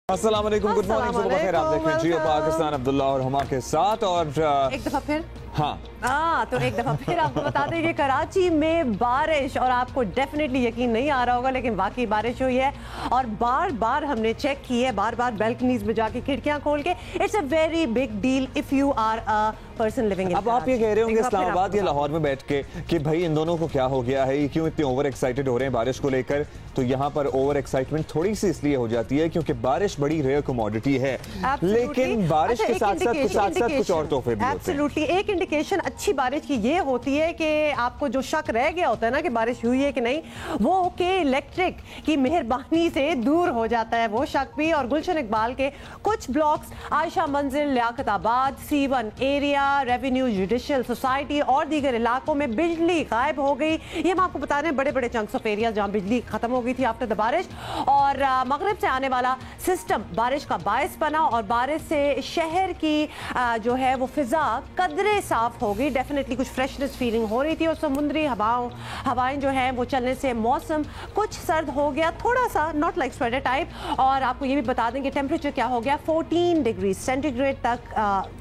अस्सलाम वालेकुम, good morning, सुबह बखैर। आप देख रहे हैं जियो पाकिस्तान अब्दुल्ला और हुमा के साथ। और एक दफा फिर तो एक दफा फिर आपको बता दें कि कराची में बारिश, और आपको डेफिनेटली यकीन नहीं आ रहा होगा लेकिन वाकई बारिश हुई है और बार बार हमने चेक की है, बार बार बैल्कनीज में जाके खिड़कियां खोल के। It's a very big deal if you are a person living in. अब आप ये कह रहे होंगे इस्लामाबाद या लाहौर में बैठ के कि भाई इन दोनों को क्या हो गया है, ये क्यों इतने ओवर एक्साइटेड हो रहे हैं बारिश को लेकर। तो यहाँ पर ओवर एक्साइटमेंट थोड़ी सी इसलिए हो जाती है क्योंकि बारिश बड़ी रेयर कमोडिटी है, लेकिन बारिश के साथ साथ कुछ और तोहफे भी होते हैं। एक इंडिकेशन अच्छी बारिश की ये होती है कि आपको जो शक रह गया होता है ना कि बारिश हुई है कि नहीं, वो के इलेक्ट्रिक की मेहरबानी से दूर हो जाता है वो शक भी। और गुलशन इकबाल के कुछ ब्लॉक्स, आयशा मंजिल, Liaquatabad, C1 area, revenue judicial society और दीगर इलाकों में बिजली गायब हो गई। ये हम आपको बता रहे हैं, बड़े बड़े चंक्स ऑफ एरिया जहां बिजली खत्म हो गई थी आफ्टर द बारिश। और मगरिब से आने वाला सिस्टम बारिश का बायस बना और बारिश से शहर की जो है वो फिजा कदरे साफ हो गई। डेफिनेटली कुछ फ्रेशनेस फीलिंग हो रही थी और समुद्री हवाएं जो है वो चलने से मौसम कुछ सर्द हो गया थोड़ा सा, नॉट लाइक स्वेटर टाइप। और आपको ये भी बता दें कि टेम्परेचर क्या हो गया, 14 डिग्री सेंटीग्रेड तक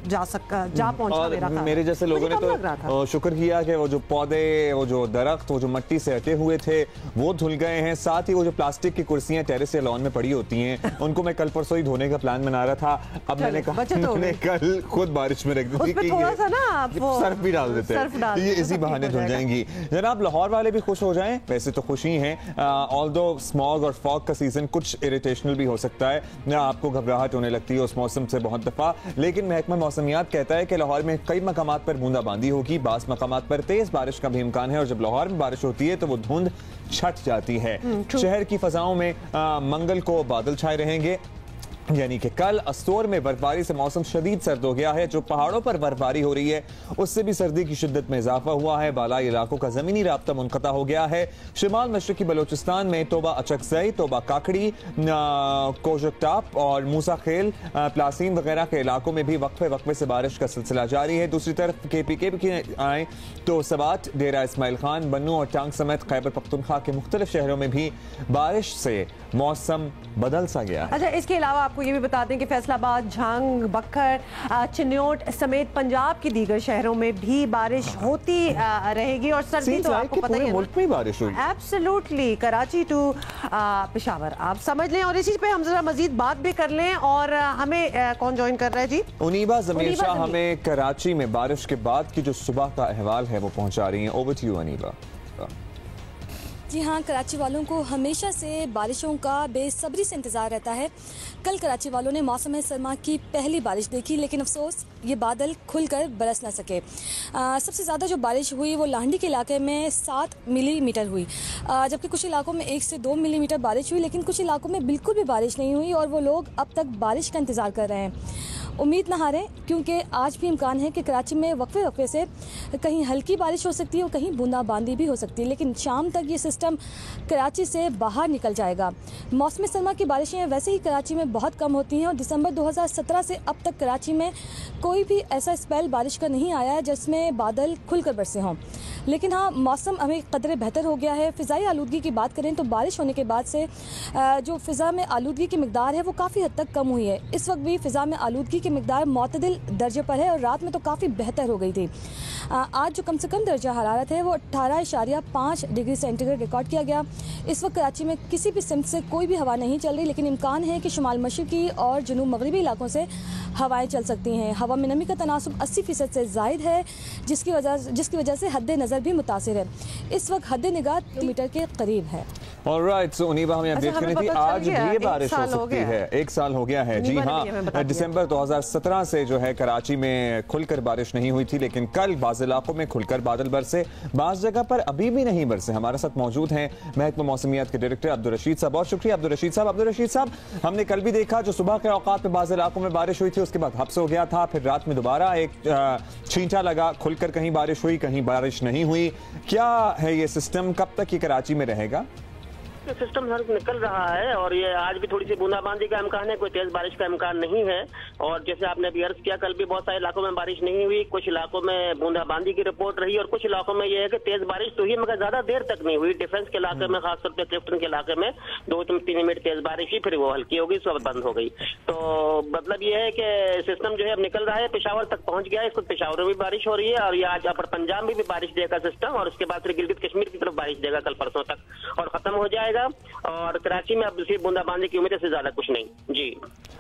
जा पहुंचा। मेरे जैसे लोगों ने तो शुक्र किया कि वो जो पौधे, वो जो दरख्त, वो जो मिट्टी से हटे हुए थे वो धुल गए हैं। साथ ही वो जो प्लास्टिक की कुर्सियां टेरेस या लॉन में पड़ी होती हैं उनको मैं कल परसों ही धोने का प्लान बना रहा था। अब मैंने कहा मैंने कल खुद बारिश में रख दी कि सर्फ भी डाल देते हैं, ये इसी बहाने धुल जाएंगी। जनाब लाहौर वाले भी खुश हो जाएं, वैसे तो खुश ही हैं। ऑल्दो स्मॉग और फॉग का सीजन कुछ इरिटेशनल भी हो सकता है, ना आपको घबराहट होने लगती है उस मौसम से बहुत दफा, लेकिन महकमा मौसमियात कहता है कि लाहौर में कई मकामात पर बूंदाबांदी होगी, बास मकामात पर तेज बारिश का भी इम्कान है। और जब लाहौर में बारिश होती है तो वो धुंध छट जाती है। शहर की फजाओं में मंगल को बादल छाए रहेंगे, यानी कि कल अस्तोर में बर्फबारी से मौसम शदीद सर्द हो गया है। जो पहाड़ों पर बर्फबारी हो रही है उससे भी सर्दी की शिद्दत में इजाफा हुआ है। बालाई इलाकों का जमीनी राब्ता मुनक़ता हो गया है। शिमाल मशरकी बलोचिस्तान में तोबा अचकजई, तोबा काकड़ी, कोशकटाप और मूसा खेल, प्लासीन वगैरह के इलाकों में भी वक्फे वक्फे से बारिश का सिलसिला जारी है। दूसरी तरफ KPK की आए तो सवात, डेरा इस्माइल खान, बन्नू और टांग समेत खैबर पख्तूनख्वा के मुख्तलिफ शहरों में भी बारिश से मौसम बदल सा गया है। अच्छा, इसके अलावा आपको ये भी बता दें कि फैसलाबाद, झांग, बखर, चिन्योट समेत पंजाब के दीगर शहरों में भी बारिश होती रहेगी। और सर्दी तो आपको पता ही है, मुल्क में बारिश हुई। एब्सोल्युटली, कराची टू पेशावर आप समझ लें। और इसी पे हम जरा मजीद बात भी कर लें। और हमें कौन ज्वाइन कर रहा है जी? उनीबा जमीर शाह हमें कराची में बारिश के बाद की जो सुबह का अहवाल है वो पहुंचा रही है। Over to you Aniba. जी हाँ, कराची वालों को हमेशा से बारिशों का बेसब्री से इंतज़ार रहता है। कल कराची वालों ने मौसम सरमा की पहली बारिश देखी, लेकिन अफसोस ये बादल खुलकर बरस ना सके। सबसे ज़्यादा जो बारिश हुई वो लाहंडी के इलाके में 7 मिलीमीटर हुई, जबकि कुछ इलाकों में 1 से 2 मिलीमीटर बारिश हुई, लेकिन कुछ इलाकों में बिल्कुल भी बारिश नहीं हुई और वो लोग अब तक बारिश का इंतज़ार कर रहे हैं। उम्मीद ना हारें, क्योंकि आज भी इम्कान है कि कराची में वक्फे वक्फे से कहीं हल्की बारिश हो सकती है और कहीं बूंदाबांदी भी हो सकती है, लेकिन शाम तक ये सिस्टम कराची से बाहर निकल जाएगा। मौसम सरमा की बारिशें वैसे ही कराची में बहुत कम होती हैं और दिसंबर 2017 से अब तक कराची में कोई भी ऐसा स्पेल बारिश का नहीं आया है जिसमें बादल खुलकर बरसे हों। लेकिन हाँ, मौसम अभी कदरे बेहतर हो गया है। फ़िज़ाई आलूदगी की बात करें तो बारिश होने के बाद से जो फ़िज़ा में आलूदगी की मिकदार है वो काफ़ी हद तक कम हुई है। इस वक्त भी फ़िज़ा में आलूदगी की मिकदार मुतदिल दर्जे पर है और रात में तो काफ़ी बेहतर हो गई थी। आज जो कम से कम दर्जा हरारत है वो 18.5 डिग्री सेंटीग्रेड रिकॉर्ड किया गया। इस वक्त कराची में किसी भी सिमत से कोई भी हवा नहीं चल रही, लेकिन इम्कान है कि शुमाल मशरकी और जनूब मगरबी इलाकों से हवाएं चल सकती हैं। हवा में नमी का तनासुब 80% से ज़ायद है, जिसकी वजह से हद नज़र भी मुतासिर है। इस वक्त हद निगाह किलोमीटर के करीब है। ऑलराइट, सो उनीबा हमें अपडेट करनी थी, आज भी बारिश हो सकती है। 1 साल हो गया है। जी हाँ, दिसंबर 2017 से जो है कराची में खुलकर बारिश नहीं हुई थी, लेकिन कल बाज़ इलाकों में खुलकर बादल बरसे, बाज़ जगह पर अभी भी नहीं बरसे। हमारे साथ मौजूद हैं महकमा मौसमियात के डायरेक्टर अब्दुल रशीद साहब। बहुत शुक्रिया अब्दुल रशीद साहब। अब्दुल रशीद साहब, हमने कल भी देखा जो सुबह के औकात में बाज़ इलाकों में बारिश हुई थी, उसके बाद हब्स हो गया था, फिर रात में दोबारा एक छींटा लगा, खुलकर कहीं बारिश हुई, कहीं बारिश नहीं हुई। क्या है ये सिस्टम, कब तक ये कराची में रहेगा? के सिस्टम सर निकल रहा है और ये आज भी थोड़ी सी बूंदाबांदी का इम्कान है, कोई तेज बारिश का इम्कान नहीं है। और जैसे आपने अभी अर्ज किया, कल भी बहुत सारे इलाकों में बारिश नहीं हुई, कुछ इलाकों में बूंदाबांदी की रिपोर्ट रही और कुछ इलाकों में ये है कि तेज बारिश तो हुई मगर ज्यादा देर तक नहीं हुई। डिफेंस के इलाके में, खासतौर पर क्लिफ्टन के इलाके में 2-3 मिनट तेज बारिश हुई, फिर वो हल्की हो गई, सब बंद हो गई। तो मतलब ये है कि सिस्टम जो है अब निकल रहा है, पेशावर तक पहुंच गया है। इसको पेशावर में भी बारिश हो रही है और ये आज अपर पंजाब में भी बारिश देगा सिस्टम, और उसके बाद फिर गिलगित कश्मीर की तरफ बारिश देगा कल परसों तक और खत्म हो जाएगा। और कराची में अब सिर्फ बूंदाबांदी की उम्मीद से ज्यादा कुछ नहीं। जी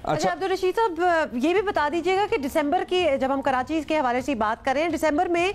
अच्छा अब्दुल रशीद साहब, ये भी बता दीजिएगा कि दिसंबर की, जब हम कराची के हवाले से बात कर रहे हैं, दिसंबर में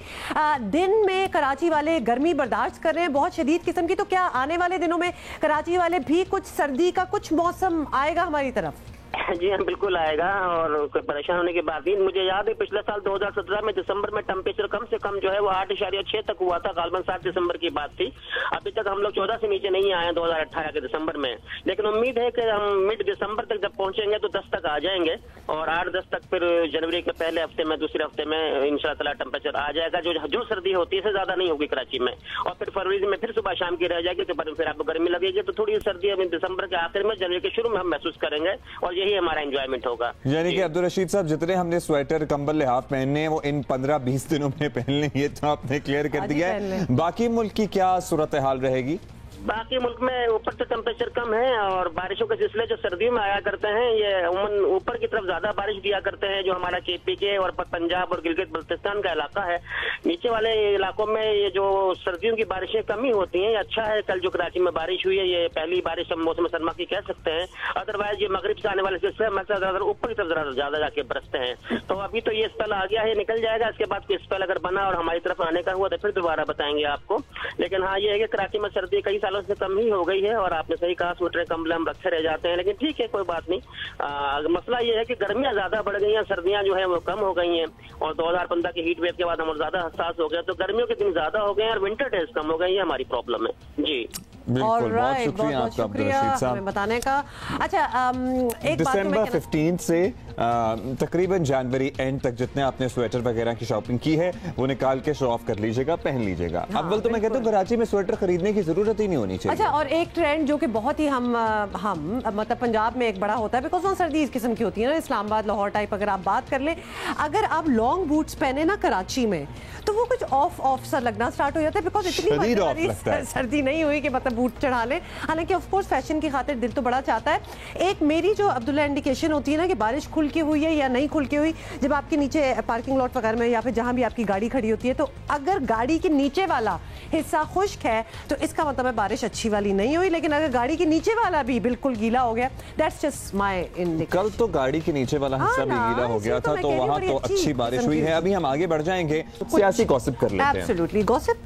दिन में कराची वाले गर्मी बर्दाश्त कर रहे हैं बहुत शदीद किस्म की, तो क्या आने वाले दिनों में कराची वाले भी कुछ सर्दी का कुछ मौसम आएगा हमारी तरफ? जी हाँ, बिल्कुल आएगा और कोई परेशान होने की बात नहीं। मुझे याद है पिछले साल 2017 में दिसंबर में टेम्परेचर कम से कम जो है वो 8.6 तक हुआ था, गालबन 7 दिसंबर की बात थी। अभी तक हम लोग 14 से नीचे नहीं आए 2018 के दिसंबर में, लेकिन उम्मीद है कि हम मिड दिसंबर तक जब पहुंचेंगे तो 10 तक आ जाएंगे और 8-10 तक फिर जनवरी के पहले हफ्ते में, दूसरे हफ्ते में इंशाअल्लाह टेम्परेचर आ जाएगा। जो सर्दी होती है इससे ज्यादा नहीं होगी कराची में, और फिर फरवरी में फिर सुबह शाम की रह जाएगी, तो फिर आपको गर्मी लगेगी। तो थोड़ी सर्दी अभी दिसंबर के आखिर में, जनवरी के शुरू में हम महसूस करेंगे और यही हमारा एंजॉयमेंट होगा। यानी कि अब्दुल रशीद साहब, जितने हमने स्वेटर, कंबल, लिहाफ पहनने हैं वो इन 15-20 दिनों में पहनने, ये तो आपने क्लियर कर दिया है। बाकी मुल्क की क्या सूरत हाल रहेगी? बाकी मुल्क में ऊपर से टेम्परेचर कम है और बारिशों के सिलसिले जो सर्दियों में आया करते हैं ये उमन ऊपर की तरफ ज्यादा बारिश दिया करते हैं, जो हमारा KPK और पंजाब और गिलगित बल्तिस्तान का इलाका है। नीचे वाले इलाकों में ये जो सर्दियों की बारिशें कमी होती हैं, ये अच्छा है। कल जो कराची में बारिश हुई है ये पहली बारिश हम मौसम सरमा की कह सकते हैं। अदरवाइज ये मगरिब से आने वाले सिलसिले में ऊपर की तरफ ज्यादा जाके बरसते हैं। तो अभी तो ये स्पेल आ गया है, निकल जाएगा। इसके बाद कोई स्पेल अगर बना और हमारी तरफ आने का हुआ तो फिर दोबारा बताएंगे आपको। लेकिन हाँ, ये है कि कराची में सर्दी कई सालों से कम ही हो गई है और आपने सही कहा, स्वेटर कंबल हम रखे रह जाते हैं, लेकिन ठीक है, कोई बात नहीं। मसला ये है कि गर्मियां ज्यादा बढ़ गई हैं, सर्दियां जो है वो कम हो गई हैं और 2015 के हीट वेव के बाद हम ज्यादा हसास हो गए, तो गर्मियों के दिन ज्यादा हो गए और विंटर डेज कम हो गई, ये हमारी प्रॉब्लम है। जी बिल्कुल, बहुत शुक्रिया आपका अब्दुल रशीद साहब हमें बताने का। अच्छा, एक दिसंबर 15 से तकरीबन जनवरी एंड तक जितने आपने स्वेटर वगैरह की शॉपिंग की है वो निकाल के शो ऑफ कर लीजिएगा, पहन लीजिएगा। हाँ, अव्वल तो मैं कहता हूँ कराची में स्वेटर खरीदने की जरूरत ही नहीं होनी चाहिए। अच्छा, और एक ट्रेंड जो कि बहुत ही हम मतलब पंजाब में एक बड़ा होता है, बिकॉज वहाँ सर्दी इस किस्म की होती है ना, इस्लामाबाद, लाहौर टाइप अगर आप बात कर ले, अगर आप लॉन्ग बूट्स पहने ना कराची में तो वो कुछ ऑफ सा लगना स्टार्ट हो जाता है, बिकॉज इतनी सर्दी नहीं हुई कि मतलब बूट चढ़ा ले। हालांकि ऑफ कोर्स फैशन की खातिर दिल तो बड़ा चाहता है। एक मेरी जो अब्दुल्ला इंडिकेशन होती है ना कि बारिश खुल के हुई है या नहीं खुल के हुई, जब आपके नीचे पार्किंग लॉट वगैरह में या फिर जहां भी आपकी गाड़ी खड़ी होती है, तो अगर गाड़ी के नीचे वाला हिस्सा खुश्क है तो इसका मतलब है बारिश अच्छी वाली नहीं हुई, लेकिन अगर गाड़ी के नीचे वाला भी बिल्कुल गीला हो गया, दैट्स जस्ट माय इंडिकेशन। कल तो गाड़ी के नीचे वाला हिस्सा भी गीला हो गया था, तो वहां तो अच्छी बारिश हुई है। अभी हम आगे बढ़ जाएंगे, सियासी गॉसिप कर लेते हैं। एब्सोल्युटली गॉसिप,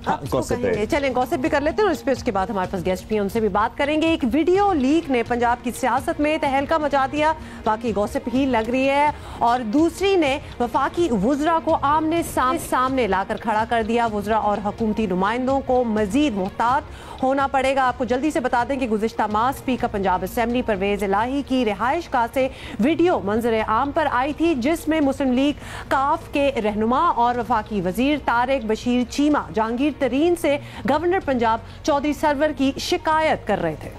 चलें गॉसिप भी कर लेते हैं और इस पे उसके बाद हमारे पास गेस्ट भी हैं, उनसे भी बात करेंगे। एक वीडियो लीक ने पंजाब की सियासत में तहलका मचा दिया, बाकी गॉसिप ही लग रही है, और दूसरी ने वफाकी वुज़रा को आमने सामने लाकर खड़ा कर दिया। वुज़रा और हुकूमती नुमाइंदों को मजीद मुहतात होना पड़ेगा। आपको जल्दी से बता दें कि गुज़िश्ता माह स्पीकर पंजाब असेंबली परवेज इलाही की रिहाइश गाह से वीडियो मंजर आम पर आई थी, जिसमें मुस्लिम लीग काफ के रहनुमा और वफाकी वजीर तारिक बशीर चीमा जहांगीर तरीन से गवर्नर पंजाब चौधरी सरवर की शिकायत कर रहे थे।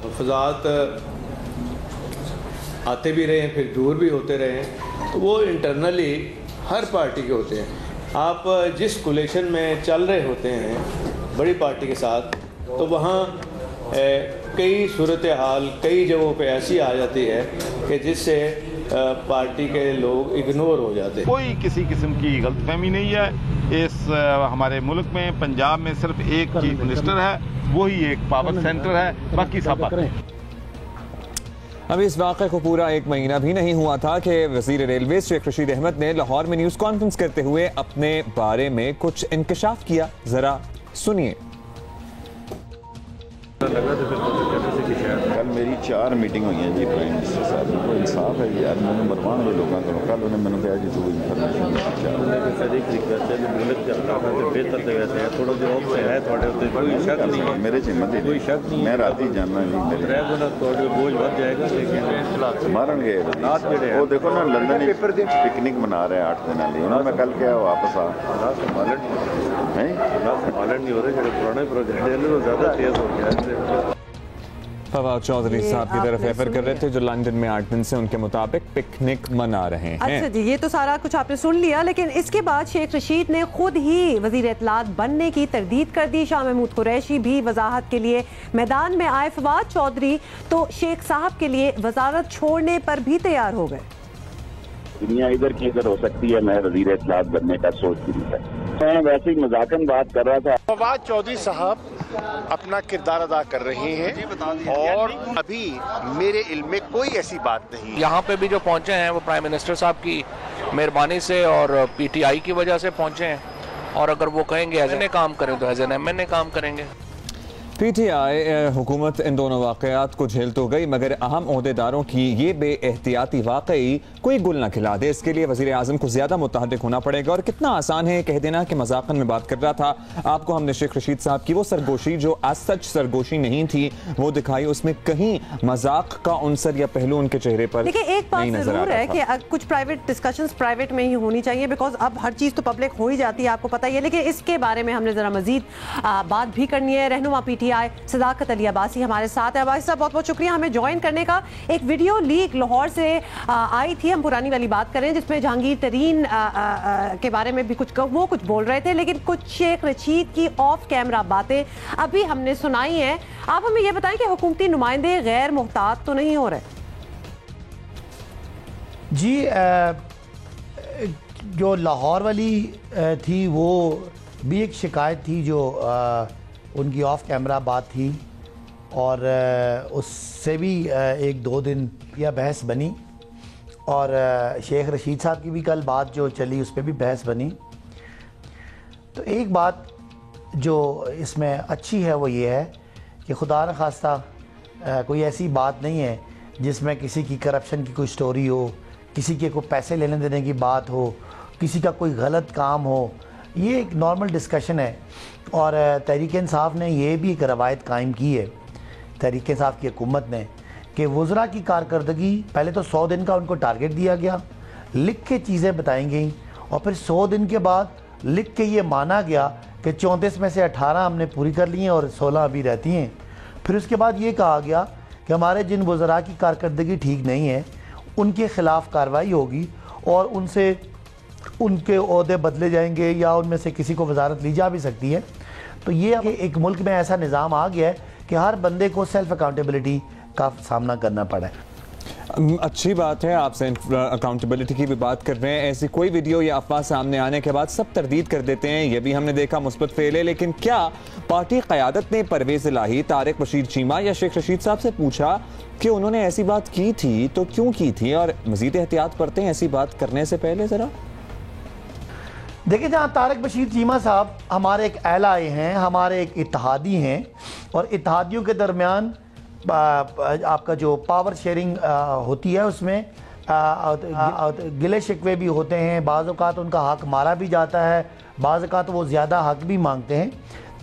तहफ़्फ़ुज़ात आते भी रहे, फिर दूर भी होते रहे, तो वो इंटरनली हर पार्टी के होते हैं। आप जिस कोलिशन में चल रहे होते हैं बड़ी पार्टी के साथ, तो वहाँ कई सूरत हाल कई जगहों पे ऐसी आ जाती है कि जिससे पार्टी के लोग इग्नोर हो जाते हैं। कोई किसी किस्म की गलतफहमी नहीं है। इस हमारे मुल्क में पंजाब में सिर्फ एक चीफ मिनिस्टर है, वही एक पावर सेंटर है, बाकी सब अभी इस वाक़े को पूरा 1 महीना भी नहीं हुआ था कि वज़ीर रेलवे शेख रशीद अहमद ने लाहौर में न्यूज़ कॉन्फ्रेंस करते हुए अपने बारे में कुछ इंकशाफ किया। जरा सुनिए। कल मेरी 4 मीटिंग हुई हैं जी प्राइम मिनिस्टर साहब, को इंसाफ है यार, मैंने मरवान हुए लोगों को कल उन्हें मैंने कहा जी तू इन्फॉर्मेशन मेरे से मत कोई शक नहीं, मैं रात ही जानना जी मेरे बोझ बढ़ जाएगा, लेकिन मारन गए वो देखो ना लंदन पिकनिक मना रहे हैं 8 दिन वाली उन्होंने मैं कल क्या वापस आ नहीं हो रहे पुराने प्रोजेक्ट ज़्यादा तेज हो गया। फवाद चौधरी साहब की तरफ रेफर कर रहे थे जो लंदन में 8 दिन से उनके मुताबिक पिकनिक मना रहे हैं। अच्छा जी, ये तो सारा कुछ आपने सुन लिया, लेकिन इसके बाद शेख रशीद ने खुद ही वजीर इत्तलात बनने की तरदीद कर दी। शाह महमूद कुरैशी भी वजाहत के लिए मैदान में आए। फवाद चौधरी तो शेख साहब के लिए वजारत छोड़ने पर भी तैयार हो गए। दुनिया इधर की इधर हो सकती है, मैं वजीर इत्तलात बनने का सोच भी नहीं था। मैं वैसे ही मजाकन बात कर रहा था। फवाद चौधरी साहब अपना किरदार अदा कर रहे हैं और अभी मेरे इल्म में कोई ऐसी बात नहीं। यहाँ पे भी जो पहुँचे हैं वो प्राइम मिनिस्टर साहब की मेहरबानी से और PTI की वजह से पहुँचे हैं, और अगर वो कहेंगे एज एन काम करें तो एज एन MNA काम करेंगे। PTI हुकूमत इन दोनों वाक़यात को झेल तो गई, मगर अहम ओहदेदारों की ये बेएहतियाती वाकई कोई गुल न खिला दे, इसके लिए वज़ीर आज़म को ज़्यादा मुतहदिक होना पड़ेगा। और कितना आसान है कह देना कि मजाकन में बात कर रहा था। आपको हमने शेख रशीद साहब की वो सरगोशी जो आज सच सरगोशी नहीं थी वो दिखाई, उसमें कहीं मजाक का उनसर या पहलू उनके चेहरे पर देखिए, एक बात जरूर है कि कुछ प्राइवेट डिस्कशंस प्राइवेट में ही होनी चाहिए, बिकॉज अब हर चीज़ तो पब्लिक हो ही जाती है, आपको पता ही है। लेकिन इसके बारे में हमने ज़रा मजीद बात भी करनी है। रहनुमा PTI सदाकत अली अब्बासी हमारे साथ है। अब्बासी साहब बहुत बहुत शुक्रिया हमें ज्वाइन करने का। एक वीडियो लीक लाहौर से आई थी, हम पुरानी वाली बात करें, जिसमें जहांगीर तरीन के बारे में भी कुछ बोल रहे थे, लेकिन कुछ शेख रशीद की ऑफ कैमरा बातें अभी हमने सुनाई हैं। आप हमें ये बताएं कि हुकूमती नुमाइंदे गैर मुहतात तो नहीं हो रहे? जी, जो लाहौर वाली थी वो भी एक शिकायत थी जो उनकी ऑफ कैमरा बात थी, और उससे भी 1-2 दिन या बहस बनी, और शेख रशीद साहब की भी कल बात जो चली उस पर भी बहस बनी। तो एक बात जो इसमें अच्छी है वो ये है कि खुदा न खास्ता कोई ऐसी बात नहीं है जिसमें किसी की करप्शन की कोई स्टोरी हो, किसी के कोई पैसे लेने देने की बात हो, किसी का कोई गलत काम हो। ये एक नॉर्मल डिस्कशन है, और तहरीक इंसाफ ने ये भी एक रवायत कायम की है, तहरीक इंसाफ की हुकूमत ने, कि वज़रा की कारकर्दगी पहले तो 100 दिन का उनको टारगेट दिया गया, लिख के चीज़ें बताई गई, और फिर 100 दिन के बाद लिख के ये माना गया कि 34 में से 18 हमने पूरी कर ली हैं और 16 अभी रहती हैं। फिर उसके बाद ये कहा गया कि हमारे जिन वज़रा की कारकर्दगी ठीक नहीं है उनके ख़िलाफ़ कार्रवाई होगी और उनसे उनके ओहदे बदले जाएंगे या उनमें से किसी को वजारत ली जा भी सकती है। तो ये एक मुल्क में ऐसा निज़ाम आ गया है कि हर बंदे को सेल्फ अकाउंटेबिलिटी का सामना करना पड़ा है। अच्छी बात है, आपसे अकाउंटेबिलिटी की भी बात कर रहे हैं। ऐसी कोई वीडियो या अफवाह सामने आने के बाद सब तरदीद कर देते हैं, ये भी हमने देखा मुस्बत फेल है। लेकिन क्या पार्टी क़यादत ने परवेज़ इलाही, तारिक बशीर चीमा या शेख रशीद साहब से पूछा कि उन्होंने ऐसी बात की थी तो क्यों की थी, और मज़ीद एहतियात करते हैं ऐसी बात करने से पहले? ज़रा देखिए, जहाँ तारिक बशीर चीमा साहब हमारे एक एलाए हैं, हमारे एक इत्तेहादी हैं, और इत्तेहादियों के दरमियान आपका जो पावर शेयरिंग होती है उसमें गिले शिकवे भी होते हैं, बाज़ औक़ात उनका हक मारा भी जाता है, बाज़ औक़ात वो ज़्यादा हक भी मांगते हैं।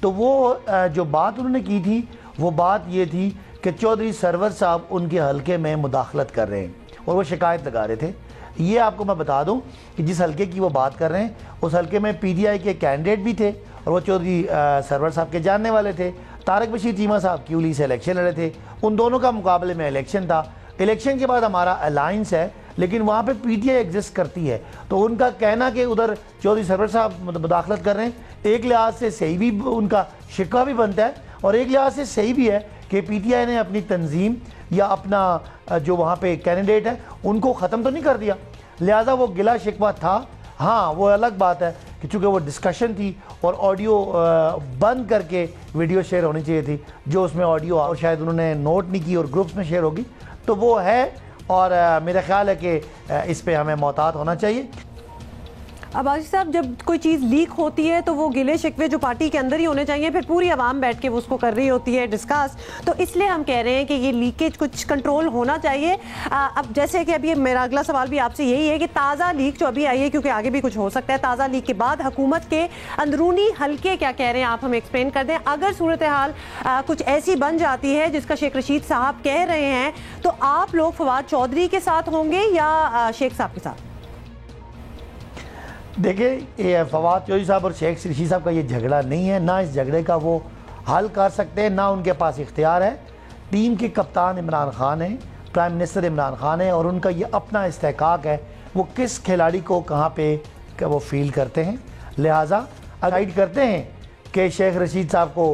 तो वो जो बात उन्होंने की थी वो बात ये थी कि चौधरी सरवर साहब उनके हलके में मुदाखलत कर रहे हैं और वो शिकायत लगा रहे थे। ये आपको मैं बता दूं कि जिस हलके की वो बात कर रहे हैं उस हलके में PTI के कैंडिडेट भी थे और वो चौधरी सरवर साहब के जानने वाले थे। तारिक बशीर चीमा साहब क्यूली से इलेक्शन लड़े थे, उन दोनों का मुकाबले में इलेक्शन था। इलेक्शन के बाद हमारा अलायंस है, लेकिन वहाँ पे PTI एग्जिस्ट करती है। तो उनका कहना कि उधर चौधरी सरवर साहब मुदाखलत कर रहे हैं, एक लिहाज से सही भी, उनका शिकवा भी बनता है, और एक लिहाज से सही भी है कि PTI ने अपनी तंजीम या अपना जो वहाँ पे कैंडिडेट है उनको ख़त्म तो नहीं कर दिया, लिहाजा वो गिला शिकवा था। हाँ, वो अलग बात है कि चूँकि वो डिस्कशन थी और ऑडियो बंद करके वीडियो शेयर होनी चाहिए थी, जो उसमें ऑडियो और शायद उन्होंने नोट नहीं की और ग्रुप्स में शेयर होगी, तो वो है। और मेरा ख्याल है कि इस पे हमें मोहतात होना चाहिए। अब आशिक साहब, जब कोई चीज़ लीक होती है तो वो गिले शिकवे जो पार्टी के अंदर ही होने चाहिए, फिर पूरी आवाम बैठ के वो उसको कर रही होती है डिस्कस। तो इसलिए हम कह रहे हैं कि ये लीकेज कुछ कंट्रोल होना चाहिए। अब जैसे कि अभी मेरा अगला सवाल भी आपसे यही है कि ताज़ा लीक जो अभी आई है, क्योंकि आगे भी कुछ हो सकता है, ताज़ा लीक के बाद हुकूमत के अंदरूनी हल्के क्या कह रहे हैं, आप हमें एक्सप्लेन कर दें। अगर सूरत हाल कुछ ऐसी बन जाती है जिसका शेख रशीद साहब कह रहे हैं, तो आप लोग फवाद चौधरी के साथ होंगे या शेख साहब के साथ? देखिए, ये फवाद चौधरी साहब और शेख रशीद साहब का ये झगड़ा नहीं है, ना इस झगड़े का वो हल कर सकते हैं, ना उनके पास इख्तियार है। टीम के कप्तान इमरान खान हैं, प्राइम मिनिस्टर इमरान खान है, और उनका ये अपना इस्तेहकाक है वो किस खिलाड़ी को कहाँ पे वो फील करते हैं। लिहाजा गाइड करते हैं कि शेख रशीद साहब को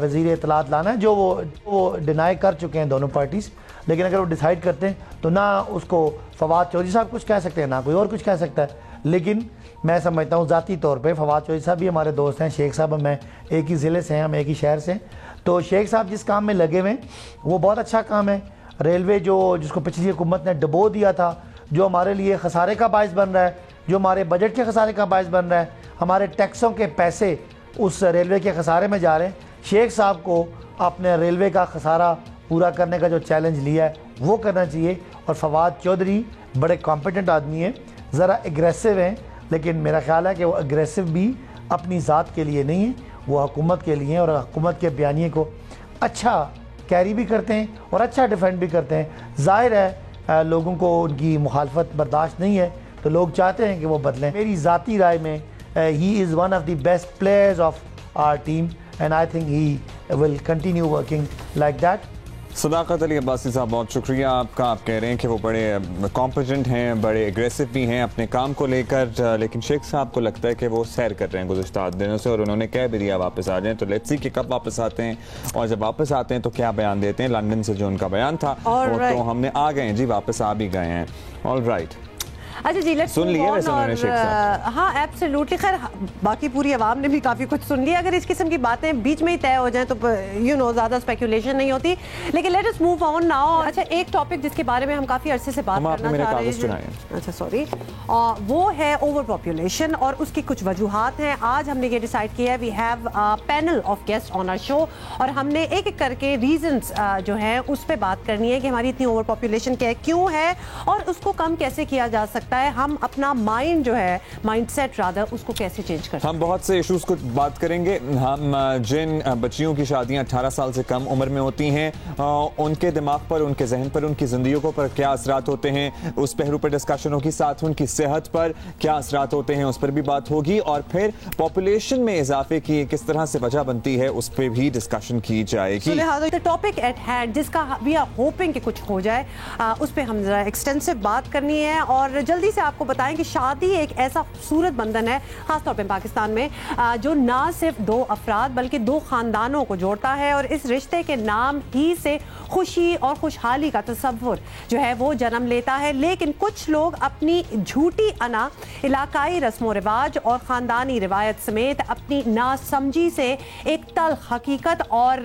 वज़ीर इत्तलात लाना है, जो वो डिनाई कर चुके हैं दोनों पार्टीज़। लेकिन अगर वो डिसाइड करते हैं तो ना उसको फवाद चौधरी साहब कुछ कह सकते हैं, ना कोई और कुछ कह सकता है। लेकिन मैं समझता हूँ ज़ाती तौर पे फवाद चौधरी साहब भी हमारे दोस्त हैं, शेख साहब मैं एक ही ज़िले से हैं, हम एक ही शहर से हैं। तो शेख साहब जिस काम में लगे हुए हैं वो बहुत अच्छा काम है। रेलवे जिसको पिछली हुकूमत ने डबो दिया था, जो हमारे लिए खसारे का बायस बन रहा है, जो हमारे बजट के खसारे का बायस बन रहा है, हमारे टैक्सों के पैसे उस रेलवे के खसारे में जा रहे हैं। शेख साहब को अपने रेलवे का खसारा पूरा करने का जो चैलेंज लिया है वो करना चाहिए। और फवाद चौधरी बड़े कॉम्पिटेंट आदमी हैं, ज़रा एग्रेसिव हैं, लेकिन मेरा ख्याल है कि वो एग्रेसिव भी अपनी ज़ात के लिए नहीं है, वो हुकूमत के लिए हैं, और हुकूमत के बयानिए को अच्छा कैरी भी करते हैं और अच्छा डिफेंड भी करते हैं। ज़ाहिर है लोगों को उनकी मुखालफत बर्दाश्त नहीं है, तो लोग चाहते हैं कि वो बदलें। मेरी ज़ाती राय में he is one of the best players of our team and I think he will continue working like that. Sadaqat Ali Abbasi साहब, बहुत शुक्रिया आपका। आप कह रहे हैं कि वो बड़े कॉम्पिटेंट हैं, बड़े एग्रेसिव भी हैं अपने काम को लेकर, लेकिन शेख साहब को लगता है कि वो सैर कर रहे हैं गुज़श्ता दिनों से, और उन्होंने कह भी दिया वापस आ जाएं। तो लेट्स सी कि कब वापस आते हैं, और जब वापस आते हैं तो क्या बयान देते हैं। लंदन से जो उनका बयान था वो तो हमने आ गए जी, वापस आ भी गए हैं। ऑल राइट, अच्छा जी, लेट्स सुन लिया वैसे उन्होंने शेख साहब। हाँ, एब्सोल्युटली। खैर, बाकी पूरी आवाम ने भी काफ़ी कुछ सुन लिया। अगर इस किस्म की बातें बीच में ही तय हो जाएं तो ज़्यादा स्पेकुलेशन नहीं होती। लेकिन let us move on now. अच्छा, एक टॉपिक जिसके बारे में हम काफ़ी अरसे से बात करना चाह रहे हैं, अच्छा सॉरी, वो है ओवर पॉपुलेशन, और उसकी कुछ वजूहात हैं। आज हमने ये डिसाइड किया है, we have panel of guest on our show, और हमने एक एक करके रीजंस जो है उस पर बात करनी है कि हमारी इतनी ओवर पॉपुलेशन क्यों है और उसको कम कैसे किया जा सकता है। हम अपना माइंड जो है, माइंडसेट रादर, उसको कैसे चेंज कर सकते हैं। हम बहुत से इश्यूज को बात करेंगे। हम जिन बच्चियों की शादियां 18 साल से कम उम्र में होती हैं, उनके दिमाग पर, उनके जहन पर, उनकी जिंदगियों पर क्या असरात होते हैं, उस पहलू पर डिस्कशन होगी। साथ उनकी सेहत पर क्या असरात होते हैं, उस पर भी बात होगी। और फिर पॉपुलेशन में इजाफे की किस तरह से वजह बनती है, उस पर भी डिस्कशन की जाएगी। टॉपिक एट हैंड जिसका वी आर होपिंग कि कुछ हो जाए, उस पर हम जरा एक्सटेंसिव बात करनी है। और जल्दी से आपको बताएं कि शादी एक ऐसा खूबसूरत बंधन है, खासतौर पे पाकिस्तान में, जो ना सिर्फ दो अफराद बल्कि दो खानदानों को जोड़ता है। और इस रिश्ते के नाम ही से खुशी और खुशहाली का तसव्वुर जो है वो जन्म लेता है। लेकिन कुछ लोग अपनी झूठी अना, इलाकाई रस्मों रिवाज और ख़ानदानी रिवायत समेत अपनी नासमझी से एक तल्ख हकीकत और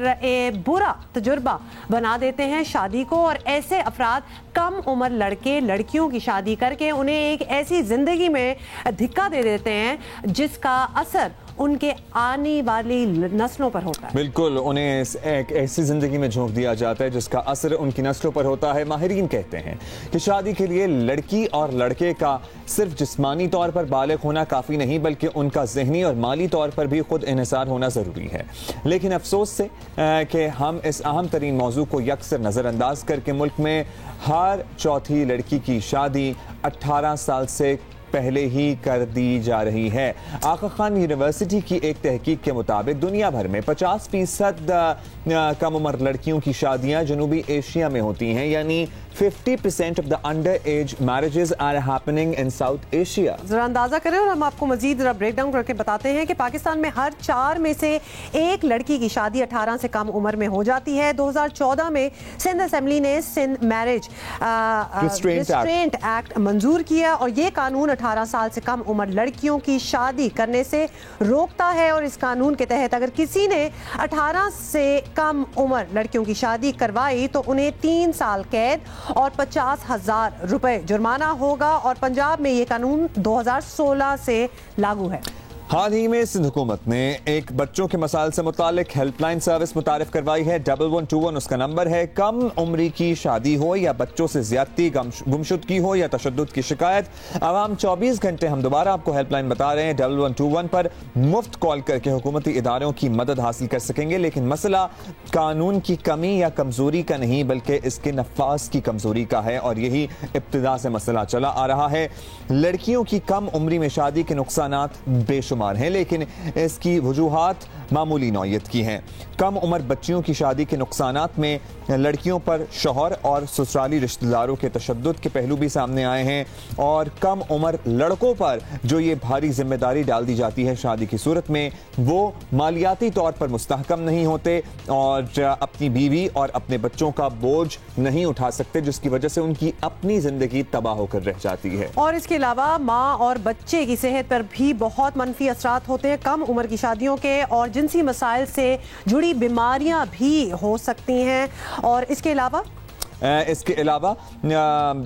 बुरा तजुर्बा बना देते हैं शादी को। और ऐसे अफराद कम उम्र लड़के लड़कियों की शादी करके उन्हें एक ऐसी जिंदगी में धिक्का दे देते हैं जिसका असर उनके आने वाली नस्लों पर होता है। बिल्कुल, उन्हें एक ऐसी जिंदगी में झोंक दिया जाता है जिसका असर उनकी नस्लों पर होता है। माहिरीन कहते हैं कि शादी के लिए लड़की और लड़के का सिर्फ जिस्मानी तौर पर बालिग होना काफ़ी नहीं, बल्कि उनका जहनी और माली तौर पर भी खुद इन्हिसार होना ज़रूरी है। लेकिन अफसोस से कि हम इस अहम तरीन मौजू को यकसर नज़रअंदाज करके मुल्क में हर चौथी लड़की की शादी 18 साल से पहले ही कर दी जा रही है। आगा खान यूनिवर्सिटी की एक तहकीक के मुताबिक दुनिया भर में 50% कम उम्र लड़कियों की शादियां जनूबी एशिया में होती हैं, यानी 50% of the underage marriages are happening in South Asia। जरा अंदाजा करें और हम आपको मजीद जरा ब्रेक डाउन करके बताते हैं कि पाकिस्तान में हर 4 में से एक लड़की की शादी 18 से कम उम्र में हो जाती है। 2014 में सिंध असेंबली ने सिंध मैरिज रिस्ट्रेंट एक्ट मंजूर किया और ये कानून 18 साल से कम उम्र लड़कियों की शादी करने से रोकता है। और इस कानून के तहत अगर किसी ने 18 से कम उम्र लड़कियों की शादी करवाई तो उन्हें 3 साल कैद और 50,000 रुपए जुर्माना होगा। और पंजाब में ये कानून 2016 से लागू है। हाल ही में सिंध हुकूमत ने एक बच्चों के मसाइल से मुतालिक हेल्पलाइन सर्विस मुतारिफ करवाई है। 1121 उसका नंबर है। कम उम्री की शादी हो या बच्चों से ज्यादती, गुमशुदगी हो या तशद्दुद की शिकायत, आवाम 24 घंटे, हम दोबारा आपको हेल्पलाइन बता रहे हैं, 1121 पर मुफ्त कॉल करके हुकूमती इदारों की मदद हासिल कर सकेंगे। लेकिन मसला कानून की कमी या कमजोरी का नहीं बल्कि इसके नफाज की कमजोरी का है, और यही इब्तिदा से मसला चला आ रहा है। लड़कियों की कम उम्री में शादी के नुकसानात बेशुमार हैं, लेकिन इसकी वजूहात मामूली नौयत की हैं। कम उम्र बच्चियों की शादी के नुकसानात में लड़कियों पर शौहर और ससुराली रिश्तेदारों के तशद्दुद के पहलू भी सामने आए हैं, और कम उम्र लड़कों पर जो ये भारी जिम्मेदारी डाल दी जाती है शादी की सूरत में, वो मालियाती तौर पर मुस्तहकम नहीं होते और अपनी बीवी और अपने बच्चों का बोझ नहीं उठा सकते, जिसकी वजह से उनकी अपनी जिंदगी तबाह होकर रह जाती है। और इसके अलावा माँ और बच्चे की सेहत पर भी बहुत मनफी असरात होते हैं कम उम्र की शादियों के, और जिनसी मसाइल से जुड़ी बीमारियां भी हो सकती हैं। और इसके अलावा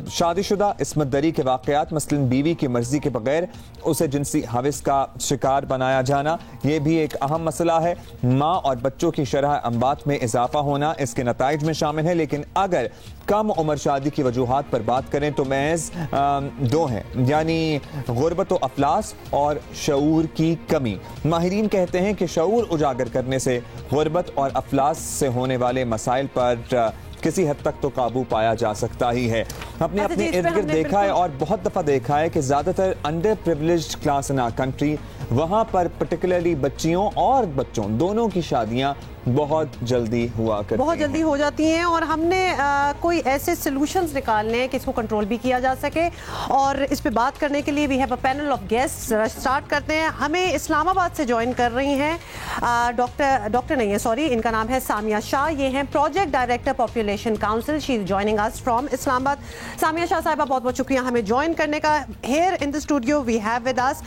शादीशुदा इस्मत दरी के वाक़यात, मसलन बीवी की मर्जी के बगैर उसे जिनसी हविस का शिकार बनाया जाना, ये भी एक अहम मसला है। माँ और बच्चों की शरह अम्बात में इजाफा होना इसके नताइज में शामिल है। लेकिन अगर कम उम्र शादी की वजूहात पर बात करें तो महज दो हैं, यानी गुर्बत व अफलास और शऊर की कमी। माहिरीन कहते हैं कि शऊर उजागर करने से गुर्बत और अफलास से होने वाले मसाइल पर किसी हद तक तो काबू पाया जा सकता ही है। अपने इर्द गिर्द देखा है और बहुत दफ़ा देखा है कि ज़्यादातर underprivileged class in our country, वहाँ पर पर्टिकुलरली बच्चियों और बच्चों दोनों की शादियाँ बहुत जल्दी हुआ करती हैं, बहुत जल्दी हो जाती हैं। और हमने कोई ऐसे सॉल्यूशंस निकालने हैं कि इसको कंट्रोल भी किया जा सके, और इस पे बात करने के लिए we have a panel of guest. Start करते हैं। हमें इस्लामाबाद से ज्वाइन कर रही हैं डॉक्टर नहीं है, सॉरी, इनका नाम है सामिया शाह। ये हैं project director Population Council. She is joining us from Islamabad. Samia Shah साहिबा, बहुत बहुत शुक्रिया हमें ज्वाइन करने का। Here in the studio we have with us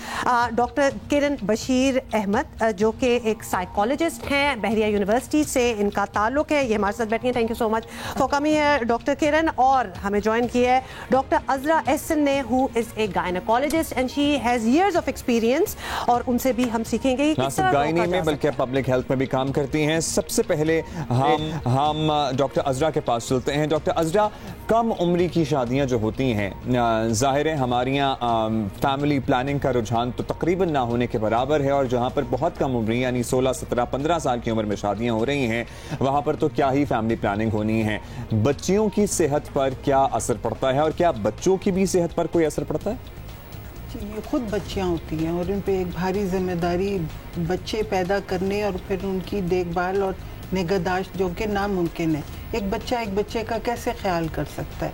doctor Kiran Bashir Ahmad, जो कि एक साइकोलॉजिस्ट हैं, बहरिया यूनिवर्सिटी से इनका ताल्लुक है। ये हमारे साथ बैठी हैं। Thank you so much for coming here doctor Kiran. और हमें ज्वाइन किया है डॉक्टर अजरा एहसन ने, who is a gynaecologist and she has years of experience, और उनसे भी हम सीखेंगे ना सिर्फ गायनी में बल्कि पब्लिक हेल्थ में भी काम करती हैं। सबसे पहले हम डॉक्टर अजरा के पास चलते हैं। डॉक्टर अजरा, कम उम्री की शादियां जो होती हैं, जाहिर है हमारे यहाँ फैमिली प्लानिंग का रुझान तो तकरीबन ना होने के बराबर है, और जहाँ पर बहुत कम उम्र यानी 16, 17, 15 साल की उम्र में शादियां हो रही हैं, वहाँ पर तो क्या ही फैमिली प्लानिंग होनी है। बच्चियों की सेहत पर क्या असर पड़ता है, और क्या बच्चों की भी सेहत पर कोई असर पड़ता है? ये खुद बच्चियाँ होती हैं और उन पे एक भारी जिम्मेदारी बच्चे पैदा करने और फिर उनकी देखभाल और निगहदाश्त जो कि नामुमकिन है। एक बच्चे का कैसे ख्याल कर सकता है?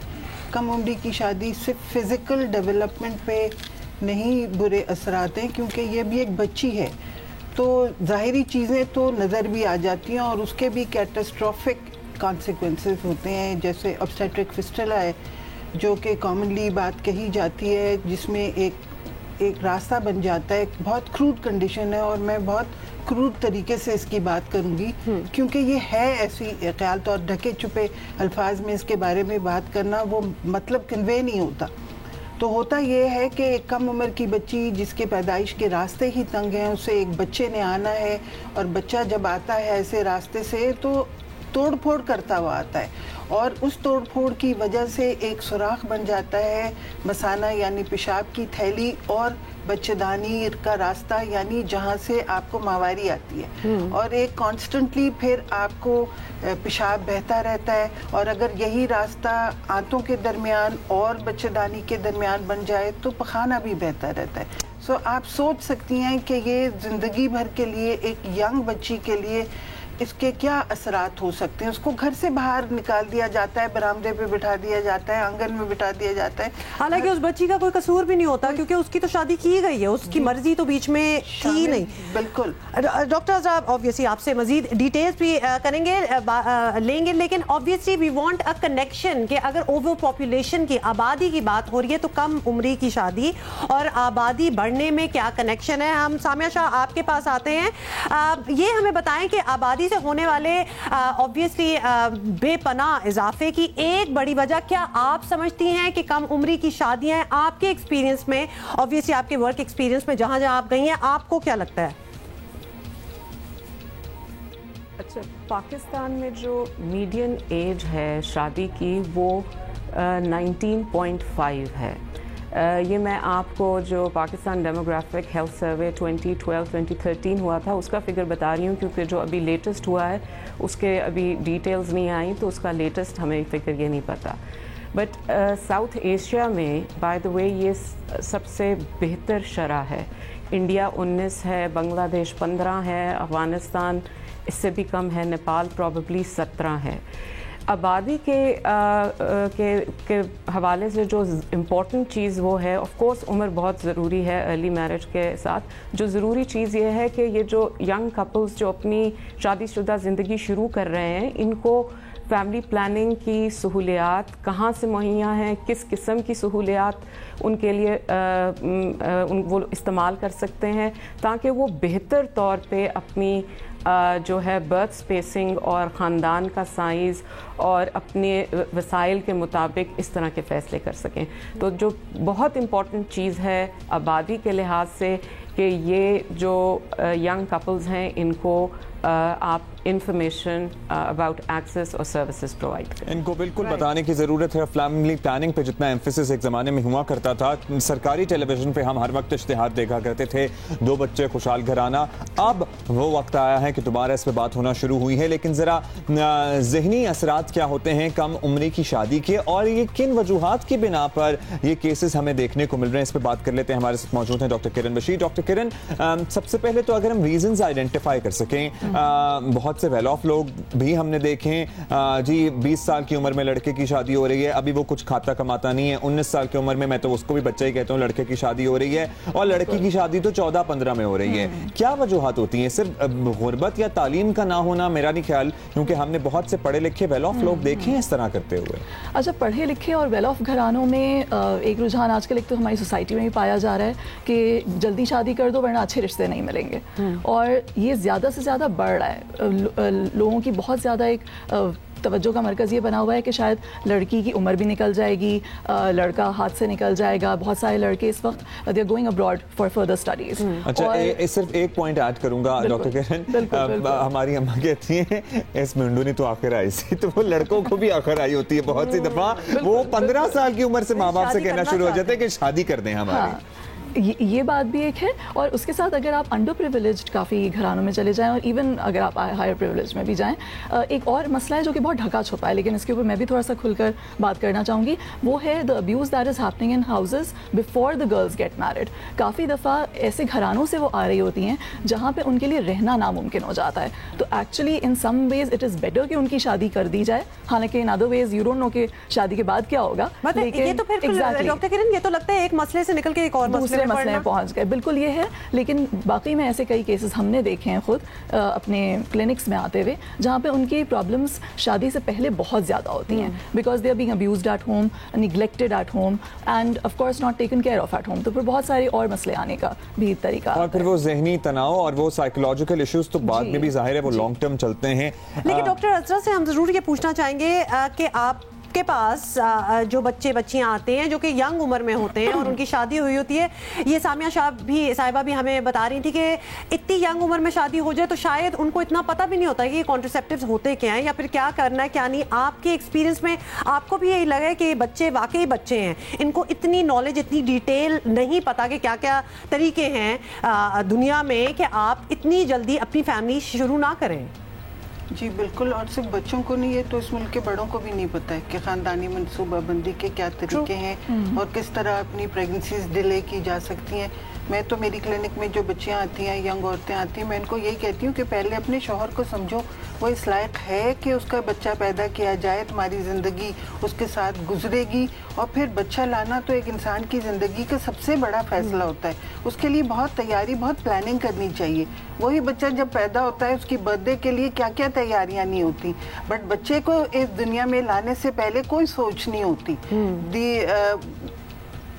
कम उम्री की शादी सिर्फ फिज़िकल डेवलपमेंट पे नहीं बुरे असरात हैं, क्योंकि ये भी एक बच्ची है, तो ज़ाहिरी चीज़ें तो नज़र भी आ जाती हैं और उसके भी कैटास्ट्रोफिक कॉन्सिक्वेंसेस होते हैं। जैसे ऑब्स्टेट्रिक फिस्टुला है, जो कि कॉमनली बात कही जाती है, जिसमें एक रास्ता बन जाता है। बहुत क्रूड कंडीशन है और मैं बहुत क्रूड तरीके से इसकी बात करूंगी, क्योंकि ये है ऐसी ख्याल तो, और ढके छुपे अल्फाज में इसके बारे में बात करना वो मतलब कन्वे नहीं होता। तो होता ये है कि एक कम उम्र की बच्ची जिसके पैदाइश के रास्ते ही तंग हैं, उसे एक बच्चे ने आना है, और बच्चा जब आता है ऐसे रास्ते से तो तोड़ फोड़ करता हुआ आता है, और उस तोड़ फोड़ की वजह से एक सुराख बन जाता है मसाना यानी पेशाब की थैली और बच्चेदानी का रास्ता, यानी जहाँ से आपको मावारी आती है, और एक कॉन्स्टेंटली फिर आपको पेशाब बहता रहता है। और अगर यही रास्ता आंतों के दरमियान और बच्चेदानी के दरमियान बन जाए तो पखाना भी बहता रहता है। सो आप सोच सकती हैं कि ये ज़िंदगी भर के लिए एक यंग बच्ची के लिए इसके क्या असरात हो सकते हैं। उसको घर से बाहर निकाल दिया जाता है, बरामदे पे बिठा दिया जाता है, आंगन में बिठा दिया जाता है। हालांकि उस बच्ची का कोई कसूर भी नहीं होता, क्योंकि उसकी तो शादी की गई है, उसकी मर्जी तो बीच में थी नहीं। बिल्कुल। डॉक्टर साहब, ऑब्वियसली आपसे मजीद डिटेल्स भी करेंगे, लेंगे, लेकिन obviously we want a connection कि अगर ओवर पॉपुलेशन की आबादी की बात हो रही है तो कम उम्री की शादी और आबादी बढ़ने में क्या कनेक्शन है। हम सामिया शाह आपके पास आते हैं। ये हमें बताएं कि आबादी शादी से होने वाले ऑब्वियसली बेपनाह इजाफे की एक बड़ी वजह क्या आप समझती हैं कि कम उम्री की शादियां हैं? आपके एक्सपीरियंस में, ऑब्वियसली आपके वर्क एक्सपीरियंस में जहां जहां आप गई हैं, आपको क्या लगता है? अच्छा, पाकिस्तान में जो मीडियन एज है शादी की वो 19.5 है। ये मैं आपको जो पाकिस्तान डेमोग्राफिक हेल्थ सर्वे 2012-2013 हुआ था उसका फिगर बता रही हूँ, क्योंकि जो अभी लेटेस्ट हुआ है उसके अभी डिटेल्स नहीं आई, तो उसका लेटेस्ट हमें फिगर ये नहीं पता। बट साउथ एशिया में बाय द वे ये सबसे बेहतर शरह है। इंडिया 19 है, बांग्लादेश 15 है, अफगानिस्तान इससे भी कम है, नेपाल प्रॉबेबली 17 है। आबादी के हवाले से जो इम्पॉर्टेंट चीज़ वो है, ऑफ कोर्स उम्र बहुत ज़रूरी है अर्ली मैरिज के साथ। जो ज़रूरी चीज़ ये है कि ये जो यंग कपल्स जो अपनी शादीशुदा ज़िंदगी शुरू कर रहे हैं, इनको फैमिली प्लानिंग की सहूलियात कहाँ से मुहैया हैं, किस किस्म की सहूलियात उनके लिए वो इस्तेमाल कर सकते हैं, ताकि वो बेहतर तौर पे अपनी जो है बर्थ स्पेसिंग और ख़ानदान का साइज़ और अपने वसाइल के मुताबिक इस तरह के फ़ैसले कर सकें। तो जो बहुत इम्पॉर्टेंट चीज़ है आबादी के लिहाज से कि ये जो यंग कपल्स हैं इनको आप इंफॉर्मेशन अबाउट एक्सेस और सर्विसेज प्रोवाइड करें। इनको बिल्कुल बताने की ज़रूरत है। फैमिली प्लानिंग पे जितना एम्फेसिस एक ज़माने में हुआ करता था, सरकारी टेलीविज़न पे हम हर वक्त इश्तिहार देखा करते थे 2 बच्चे खुशहाल घराना। अब वो वक्त आया है कि दोबारा इस पर बात होना शुरू हुई है, लेकिन ज़रा ज़हनी असरात क्या होते हैं कम उम्री की शादी के, और ये किन वजूहात की बिना पर ये केसेस हमें देखने को मिल रहे हैं, इस पर बात कर लेते हैं। हमारे साथ मौजूद हैं डॉक्टर किरण बशीर। डॉक्टर किरण, सबसे पहले तो अगर हम रीजंस आइडेंटिफाई कर सकें, बहुत से वेल ऑफ लोग भी हमने देखे हैं जी 20 साल की उम्र में लड़के की शादी हो रही है, अभी वो कुछ खाता कमाता नहीं है, 19 साल की उम्र में, मैं तो उसको भी बच्चा ही कहता हूँ, लड़के की शादी हो रही है, और लड़की की शादी तो 14-15 में हो रही है। क्या वजूहात होती हैं? सिर्फ गुर्बत या तालीम का ना होना? मेरा नहीं ख्याल, क्योंकि हमने बहुत से पढ़े लिखे वेल ऑफ लोग देखे हैं इस तरह करते हुए। अच्छा, पढ़े लिखे और वेल ऑफ घरानों में एक रुझान आजकल एक तो हमारी सोसाइटी में भी पाया जा रहा है कि जल्दी शादी कर दो वरना अच्छे रिश्ते नहीं मिलेंगे, और ये ज़्यादा से ज़्यादा बढ़ रहा है। लोगों की बहुत ज़्यादा एक तवज्जो का मरकज़ ये बना हुआ है कि शायद लड़की की उम्र भी निकल जाएगी, लड़का हाथ से निकल जाएगा। बहुत सारे लड़के इस वक्त they are going abroad for further studies. अच्छा, सिर्फ एक पॉइंट ऐड करूंगा डॉक्टर किरण, हमारी अम्मा कहती हैं इस मुंडू ने तो आखिर आई सी, तो वो लड़कों को भी आखिर आई होती है बहुत सी दफा। वो 15 साल की उम्र से माँ बाप से कहना शुरू हो जाते हैं कि शादी कर दें हमारी। ये बात भी एक है, और उसके साथ अगर आप अंडर प्रिविलेज्ड काफ़ी घरानों में चले जाएं, और इवन अगर आप हायर प्रिविलेज में भी जाएं, एक और मसला है जो कि बहुत ढका छुपा है, लेकिन इसके ऊपर मैं भी थोड़ा सा खुलकर बात करना चाहूँगी। वो है the abuse that is happening in houses before the girls get married. काफ़ी दफ़ा ऐसे घरानों से वो आ रही होती हैं जहाँ पे उनके लिए रहना नामुमकिन हो जाता है। तो actually in some ways it is better कि उनकी शादी कर दी जाए, हालांकि in other ways you don't know कि शादी के बाद क्या होगा। लेकिन ये तो फिर डॉक्टर किरण, ये तो लगता है एक मसले से निकल के एक और दूसरे मसले में पहुँच गए। बिल्कुल ये है, लेकिन बाकी में ऐसे कई केसेस हमने देखे हैं खुद अपने क्लिनिक्स में आते हुए, जहाँ पे उनकी प्रॉब्लम्स शादी से पहले बहुत ज़्यादा होती हैं, because they are being abused at home, neglected at home, and of course not taken care of at home. तो फिर बहुत सारे और मसले आने का भी तरीका, और फिर वो जहनी तनाव और वो साइकोलॉजिकल इश्यूज तो बाद में भी जाहिर है वो लॉन्ग टर्म चलते हैं। लेकिन डॉक्टर अजरा से हम जरूर ये पूछना चाहेंगे कि आप के पास जो बच्चे बच्चियां आते हैं जो कि यंग उम्र में होते हैं और उनकी शादी हुई होती है, ये सामिया साहिबा भी हमें बता रही थी कि इतनी यंग उम्र में शादी हो जाए तो शायद उनको इतना पता भी नहीं होता कि कॉन्ट्रासेप्टिव्स होते क्या हैं या फिर क्या करना है क्या नहीं। आपके एक्सपीरियंस में आपको भी यही लगा कि बच्चे वाकई बच्चे हैं, इनको इतनी नॉलेज, इतनी डिटेल नहीं पता कि क्या क्या तरीके हैं दुनिया में कि आप इतनी जल्दी अपनी फैमिली शुरू ना करें? जी बिल्कुल, और सिर्फ बच्चों को नहीं है तो इस मुल्क के बड़ों को भी नहीं पता है कि ख़ानदानी मनसूबाबंदी के क्या तरीके हैं और किस तरह अपनी प्रेगनेंसीज डिले की जा सकती हैं। मैं तो मेरी क्लिनिक में जो बच्चियां आती हैं, यंग औरतें आती हैं, मैं इनको यही कहती हूँ कि पहले अपने शौहर को समझो, वो इस लायक है कि उसका बच्चा पैदा किया जाए, तुम्हारी ज़िंदगी उसके साथ गुजरेगी। और फिर बच्चा लाना तो एक इंसान की ज़िंदगी का सबसे बड़ा फैसला होता है, उसके लिए बहुत तैयारी, बहुत प्लानिंग करनी चाहिए। वही बच्चा जब पैदा होता है उसकी बर्थडे के लिए क्या क्या तैयारियां नहीं होती, बट बच्चे को इस दुनिया में लाने से पहले कोई सोच नहीं होती।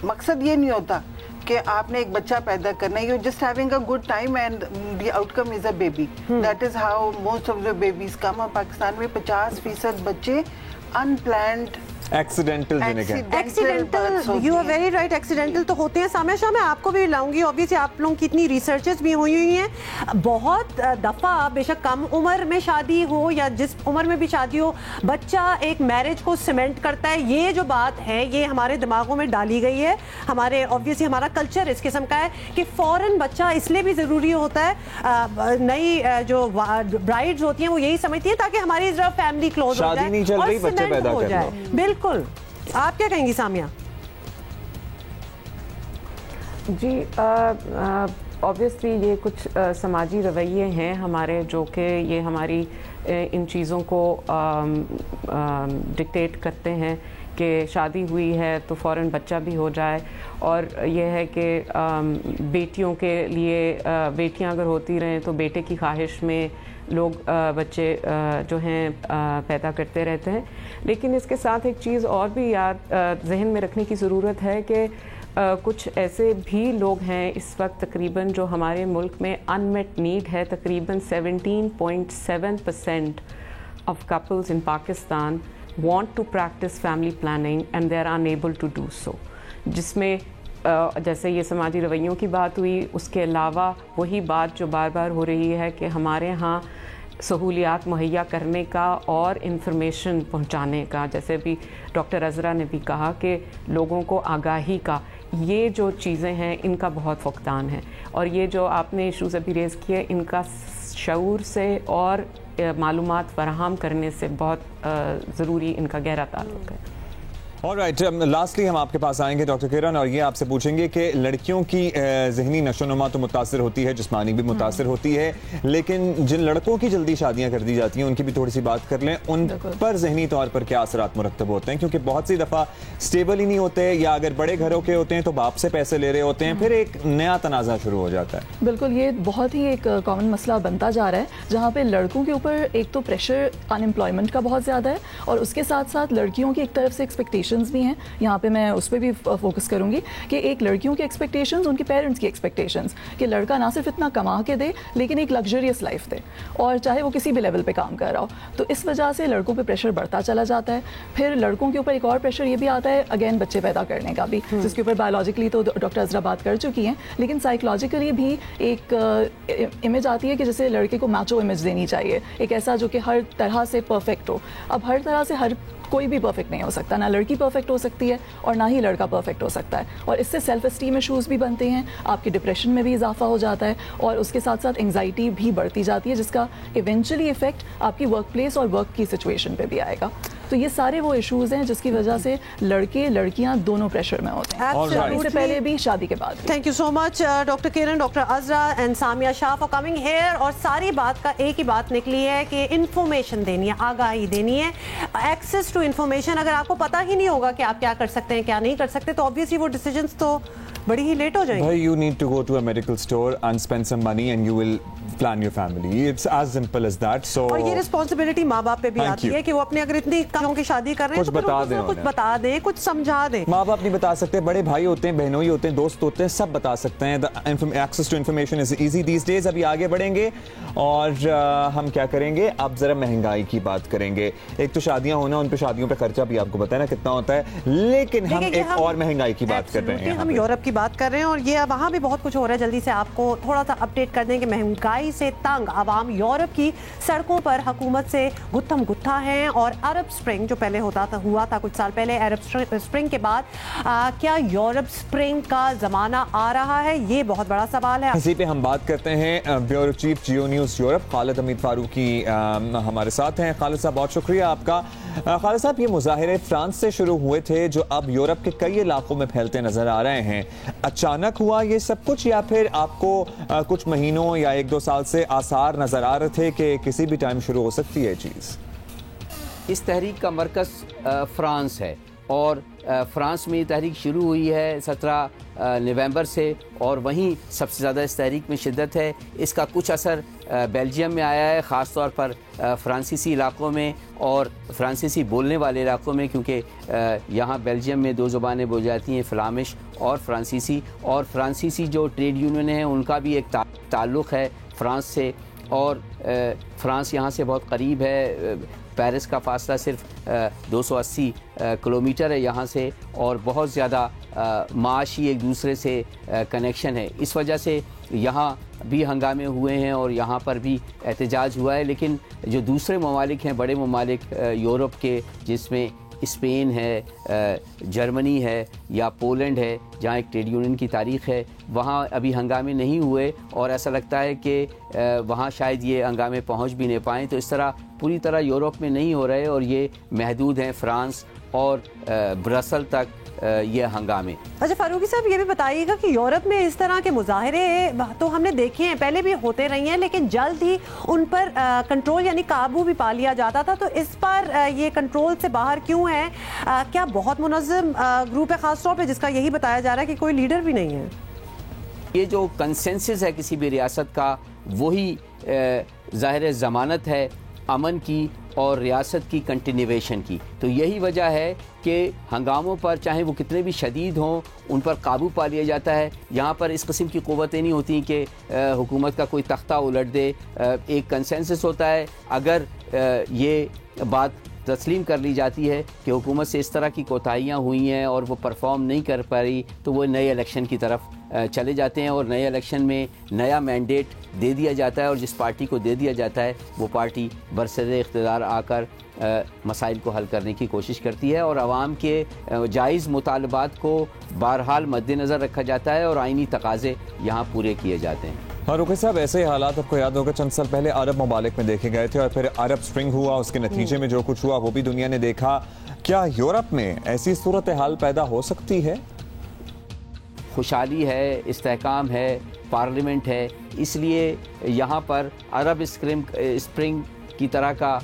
मकसद ये नहीं होता कि आपने एक बच्चा पैदा करना है, you just having a good time and the outcome is a baby. That is how most of the babies come. Pakistan में 50% बच्चे unplanned accidental you are very right, accidental तो होते हैं. सामिया शाह, मैं आपको भी लाऊंगी. ऑब्वियसली आप लोगों की इतनी रिसर्चेस भी हुई हैं. बहुत दफ़ा बेशक कम उम्र में शादी हो या जिस उम्र में भी शादी हो, बच्चा एक मैरिज को सीमेंट करता है. ये जो बात है ये हमारे दिमागों में डाली गई है. हमारे ऑब्वियसली हमारा कल्चर इस किस्म का है कि फ़ौरन बच्चा इसलिए भी ज़रूरी होता है. नई जो ब्राइड्स होती हैं वो यही समझती हैं ताकि हमारी फैमिली क्लोज हो जाए, नहीं चल रही, बच्चे पैदा कर लो. बिल्कुल. आप क्या कहेंगी सामिया? जी, ऑब्वियसली ये कुछ समाजी रवैये हैं हमारे जो कि ये हमारी इन चीज़ों को डिक्टेट करते हैं कि शादी हुई है तो फ़ौरन बच्चा भी हो जाए. और यह है कि बेटियों के लिए बेटियां अगर होती रहें तो बेटे की ख्वाहिश में लोग बच्चे जो हैं पैदा करते रहते हैं. लेकिन इसके साथ एक चीज़ और भी याद जहन में रखने की ज़रूरत है कि कुछ ऐसे भी लोग हैं इस वक्त तकरीबन जो हमारे मुल्क में अनमेट नीड है. तकरीबन 17.7% of couples in Pakistan want to practice family planning and they are unable to do so. जिसमें जैसे ये समाजी रवैयों की बात हुई, उसके अलावा वही बात जो बार बार हो रही है कि हमारे यहाँ सहूलियात मुहैया करने का और इंफॉर्मेशन पहुँचाने का, जैसे भी डॉक्टर अज़रा ने भी कहा कि लोगों को आगाही का, ये जो चीज़ें हैं इनका बहुत फुकदान है. और ये जो आपने इशूज़ अभी रेज़ किए, इनका शऊर से और मालूमात फराहम करने से बहुत ज़रूरी इनका गहरा ताल्लुक़ है. ऑलराइट, लास्टली हम आपके पास आएंगे डॉक्टर किरण और ये आपसे पूछेंगे कि लड़कियों की ज़हनी नशोनुमा तो मुतासिर होती है, जिस्मानी भी मुतासिर होती है, लेकिन जिन लड़कों की जल्दी शादियां कर दी जाती हैं उनकी भी थोड़ी सी बात कर लें. उन पर ज़हनी तौर पर क्या असरात मुरतब होते हैं? क्योंकि बहुत सी दफ़ा स्टेबल ही नहीं होते, या अगर बड़े घरों के होते हैं तो बाप से पैसे ले रहे होते हैं, फिर एक नया तनाज़ा शुरू हो जाता है. बिल्कुल, ये बहुत ही एक कॉमन मसला बनता जा रहा है, जहाँ पे लड़कों के ऊपर एक तो प्रेशर अनएम्प्लॉयमेंट का बहुत ज़्यादा है और उसके साथ साथ लड़कियों की एक तरफ से एक्सपेक्टेशंस भी हैं. यहाँ पे मैं उस पर भी फोकस करूँगी कि एक लड़कियों की एक्सपेक्टेशंस, उनके पेरेंट्स की एक्सपेक्टेशंस कि लड़का ना सिर्फ इतना कमा के दे लेकिन एक लग्जरियस लाइफ दे, और चाहे वो किसी भी लेवल पे काम कर रहा हो. तो इस वजह से लड़कों पे प्रेशर बढ़ता चला जाता है. फिर लड़कों के ऊपर एक और प्रेशर ये भी आता है, अगेन बच्चे पैदा करने का भी, जिसके ऊपर बायोलॉजिकली तो डॉक्टर अज़रा बात कर चुकी हैं, लेकिन साइकोलॉजिकली भी एक इमेज आती है कि जैसे लड़के को मैचो इमेज देनी चाहिए, एक ऐसा जो कि हर तरह से परफेक्ट हो. अब हर तरह से हर कोई भी परफेक्ट नहीं हो सकता, ना लड़की परफेक्ट हो सकती है और ना ही लड़का परफेक्ट हो सकता है. और इससे सेल्फ एस्टीम इशूज़ भी बनते हैं, आपके डिप्रेशन में भी इजाफा हो जाता है और उसके साथ साथ एंग्जाइटी भी बढ़ती जाती है, जिसका इवेंचुअली इफेक्ट आपकी वर्क प्लेस और वर्क की सिचुएशन पे भी आएगा. तो ये सारे वो इश्यूज हैं जिसकी वजह से लड़के लड़कियां दोनों प्रेशर में होते हैं, शादी से पहले भी, शादी के बाद. Thank you so much doctor Kiran, doctor Azra and Samia Shah for coming here. और सारी बात का एक ही बात निकली है कि इंफॉर्मेशन देनी है, आगाही देनी है, एक्सेस टू इंफॉर्मेशन. अगर आपको पता ही नहीं होगा कि आप क्या कर सकते हैं क्या नहीं कर सकते, तो ऑब्वियसली वो डिसीजंस तो बड़ी ही लेट हो जाएंगे. भाई, you need to go to a medical store and spend some money and you will plan your family. It's as simple as that. So और ये रिस्पॉन्सिबिलिटी माँ बाप पे भी आती है कि वो अपने अगर इतनी कम की शादी कर रहे हैं तो कुछ बता दें, कुछ समझा दें. माँ बाप नहीं बता सकते, बड़े भाई होते हैं, बहनों ही होते हैं, दोस्त होते हैं, सब बता सकते हैं. Access to information is easy these days. अभी आगे बढ़ेंगे और हम क्या करेंगे, अब जरा महंगाई की बात करेंगे. एक तो शादियां होना, उन पे शादियों पे खर्चा भी आपको पता है ना कितना होता है, लेकिन हम एक और महंगाई की बात कर रहे हैं. हम यूरोप की बात कर रहे हैं और ये वहाँ भी बहुत कुछ हो रहा है. जल्दी से आपको थोड़ा सा अपडेट कर दें कि महंगाई से तंग आवाम यूरोप की सड़कों पर हुकूमत से गुत्थम गुत्था हैं. और अरब स्प्रिंग जो पहले हुआ था कुछ साल पहले, अरब स्प्रिंग के बाद क्या यूरोप स्प्रिंग का जमाना आ रहा है, ये बहुत बड़ा सवाल है. इसी पे हम बात करते हैं. ब्यूरो चीफ जियो न्यूज़ यूरोप खालिद हमीद फारूकी हमारे साथ हैं. खालिद साहब, बहुत शुक्रिया आपका. खालिद साहब, ये मुजाहिरे फ्रांस से शुरू हुए थे जो अब यूरोप के कई इलाकों में फैलते नजर आ रहे हैं. अचानक हुआ ये सब कुछ या फिर आपको कुछ महीनों या 1-2 साल से आसार नजर आ रहे थे कि किसी भी टाइम शुरू हो सकती है चीज़? इस तहरीक का मरकज़ फ्रांस है और फ़्रांस में ये तहरीक शुरू हुई है 17 नवंबर से, और वहीं सबसे ज़्यादा इस तहरीक में शिद्दत है। इसका कुछ असर बेल्जियम में आया है, ख़ास तौर पर फ्रांसीसी इलाक़ों में और फ्रांसीसी बोलने वाले इलाक़ों में, क्योंकि यहाँ बेल्जियम में 2 ज़ुबानें बोली जाती हैं, फ्लामिश और फ्रांसीसी। और फ्रांसीसी जो ट्रेड यूनियन हैं उनका भी एक ताल्लुक़ है फ़्रांस से, और फ़्रांस यहाँ से बहुत करीब है। पेरिस का फासला सिर्फ 280 किलोमीटर है यहाँ से, और बहुत ज़्यादा माशी एक दूसरे से कनेक्शन है। इस वजह से यहाँ भी हंगामे हुए हैं और यहाँ पर भी एहतजाज हुआ है। लेकिन जो दूसरे ममालिक हैं, बड़े ममालिक यूरोप के, जिसमें स्पेन है, जर्मनी है या पोलैंड है, जहाँ एक ट्रेड यूनियन की तारीख़ है, वहाँ अभी हंगामे नहीं हुए, और ऐसा लगता है कि वहाँ शायद ये हंगामे पहुँच भी नहीं पाएँ। तो इस तरह पूरी तरह यूरोप में नहीं हो रहे, और ये महदूद हैं फ्रांस और ब्रसल तक ये हंगामे। अच्छा फारूकी साहब, ये भी बताइएगा कि यूरोप में इस तरह के मुजाहरे तो हमने देखे हैं, पहले भी होते रही हैं, लेकिन जल्द ही उन पर कंट्रोल यानी काबू भी पा लिया जाता था। तो इस पर ये कंट्रोल से बाहर क्यों है? क्या बहुत मुनज़्ज़म ग्रुप है ख़ास तौर पे, जिसका यही बताया जा रहा है कि कोई लीडर भी नहीं है? ये जो कंसेंसस है किसी भी रियासत का, वही ज़ाहिर ज़मानत है अमन की और रियासत की कंटिन्यूएशन की। तो यही वजह है कि हंगामों पर, चाहे वो कितने भी शदीद हों, उन पर काबू पा लिया जाता है। यहाँ पर इस किस्म की क़ुव्वतें नहीं होती कि हुकूमत का कोई तख्ता उलट दे। एक कंसेंसस होता है। अगर ये बात तस्लीम कर ली जाती है कि हुकूमत से इस तरह की कोताहियाँ हुई हैं और वो परफॉर्म नहीं कर पाई, तो वो नए इलेक्शन की तरफ चले जाते हैं, और नए इलेक्शन में नया मैंडेट दे दिया जाता है, और जिस पार्टी को दे दिया जाता है वो पार्टी बरसरे इख्तिदार आकर मसाइल को हल करने की कोशिश करती है, और आवाम के जायज़ मुतालबात को बहरहाल मद्देनज़र रखा जाता है, और आइनी तकाज़े यहाँ पूरे किए जाते हैं। फारूकी साहब, ऐसे हालात आपको याद होगा चंद साल पहले अरब ममालिक में देखे गए थे, और फिर अरब स्प्रिंग हुआ, उसके नतीजे में जो कुछ हुआ वो भी दुनिया ने देखा। क्या यूरोप में ऐसी सूरत हाल पैदा हो सकती है? खुशहाली है, इस्तेहकाम है, पार्लियामेंट है, इसलिए यहाँ पर अरब स्प्रिंग की तरह का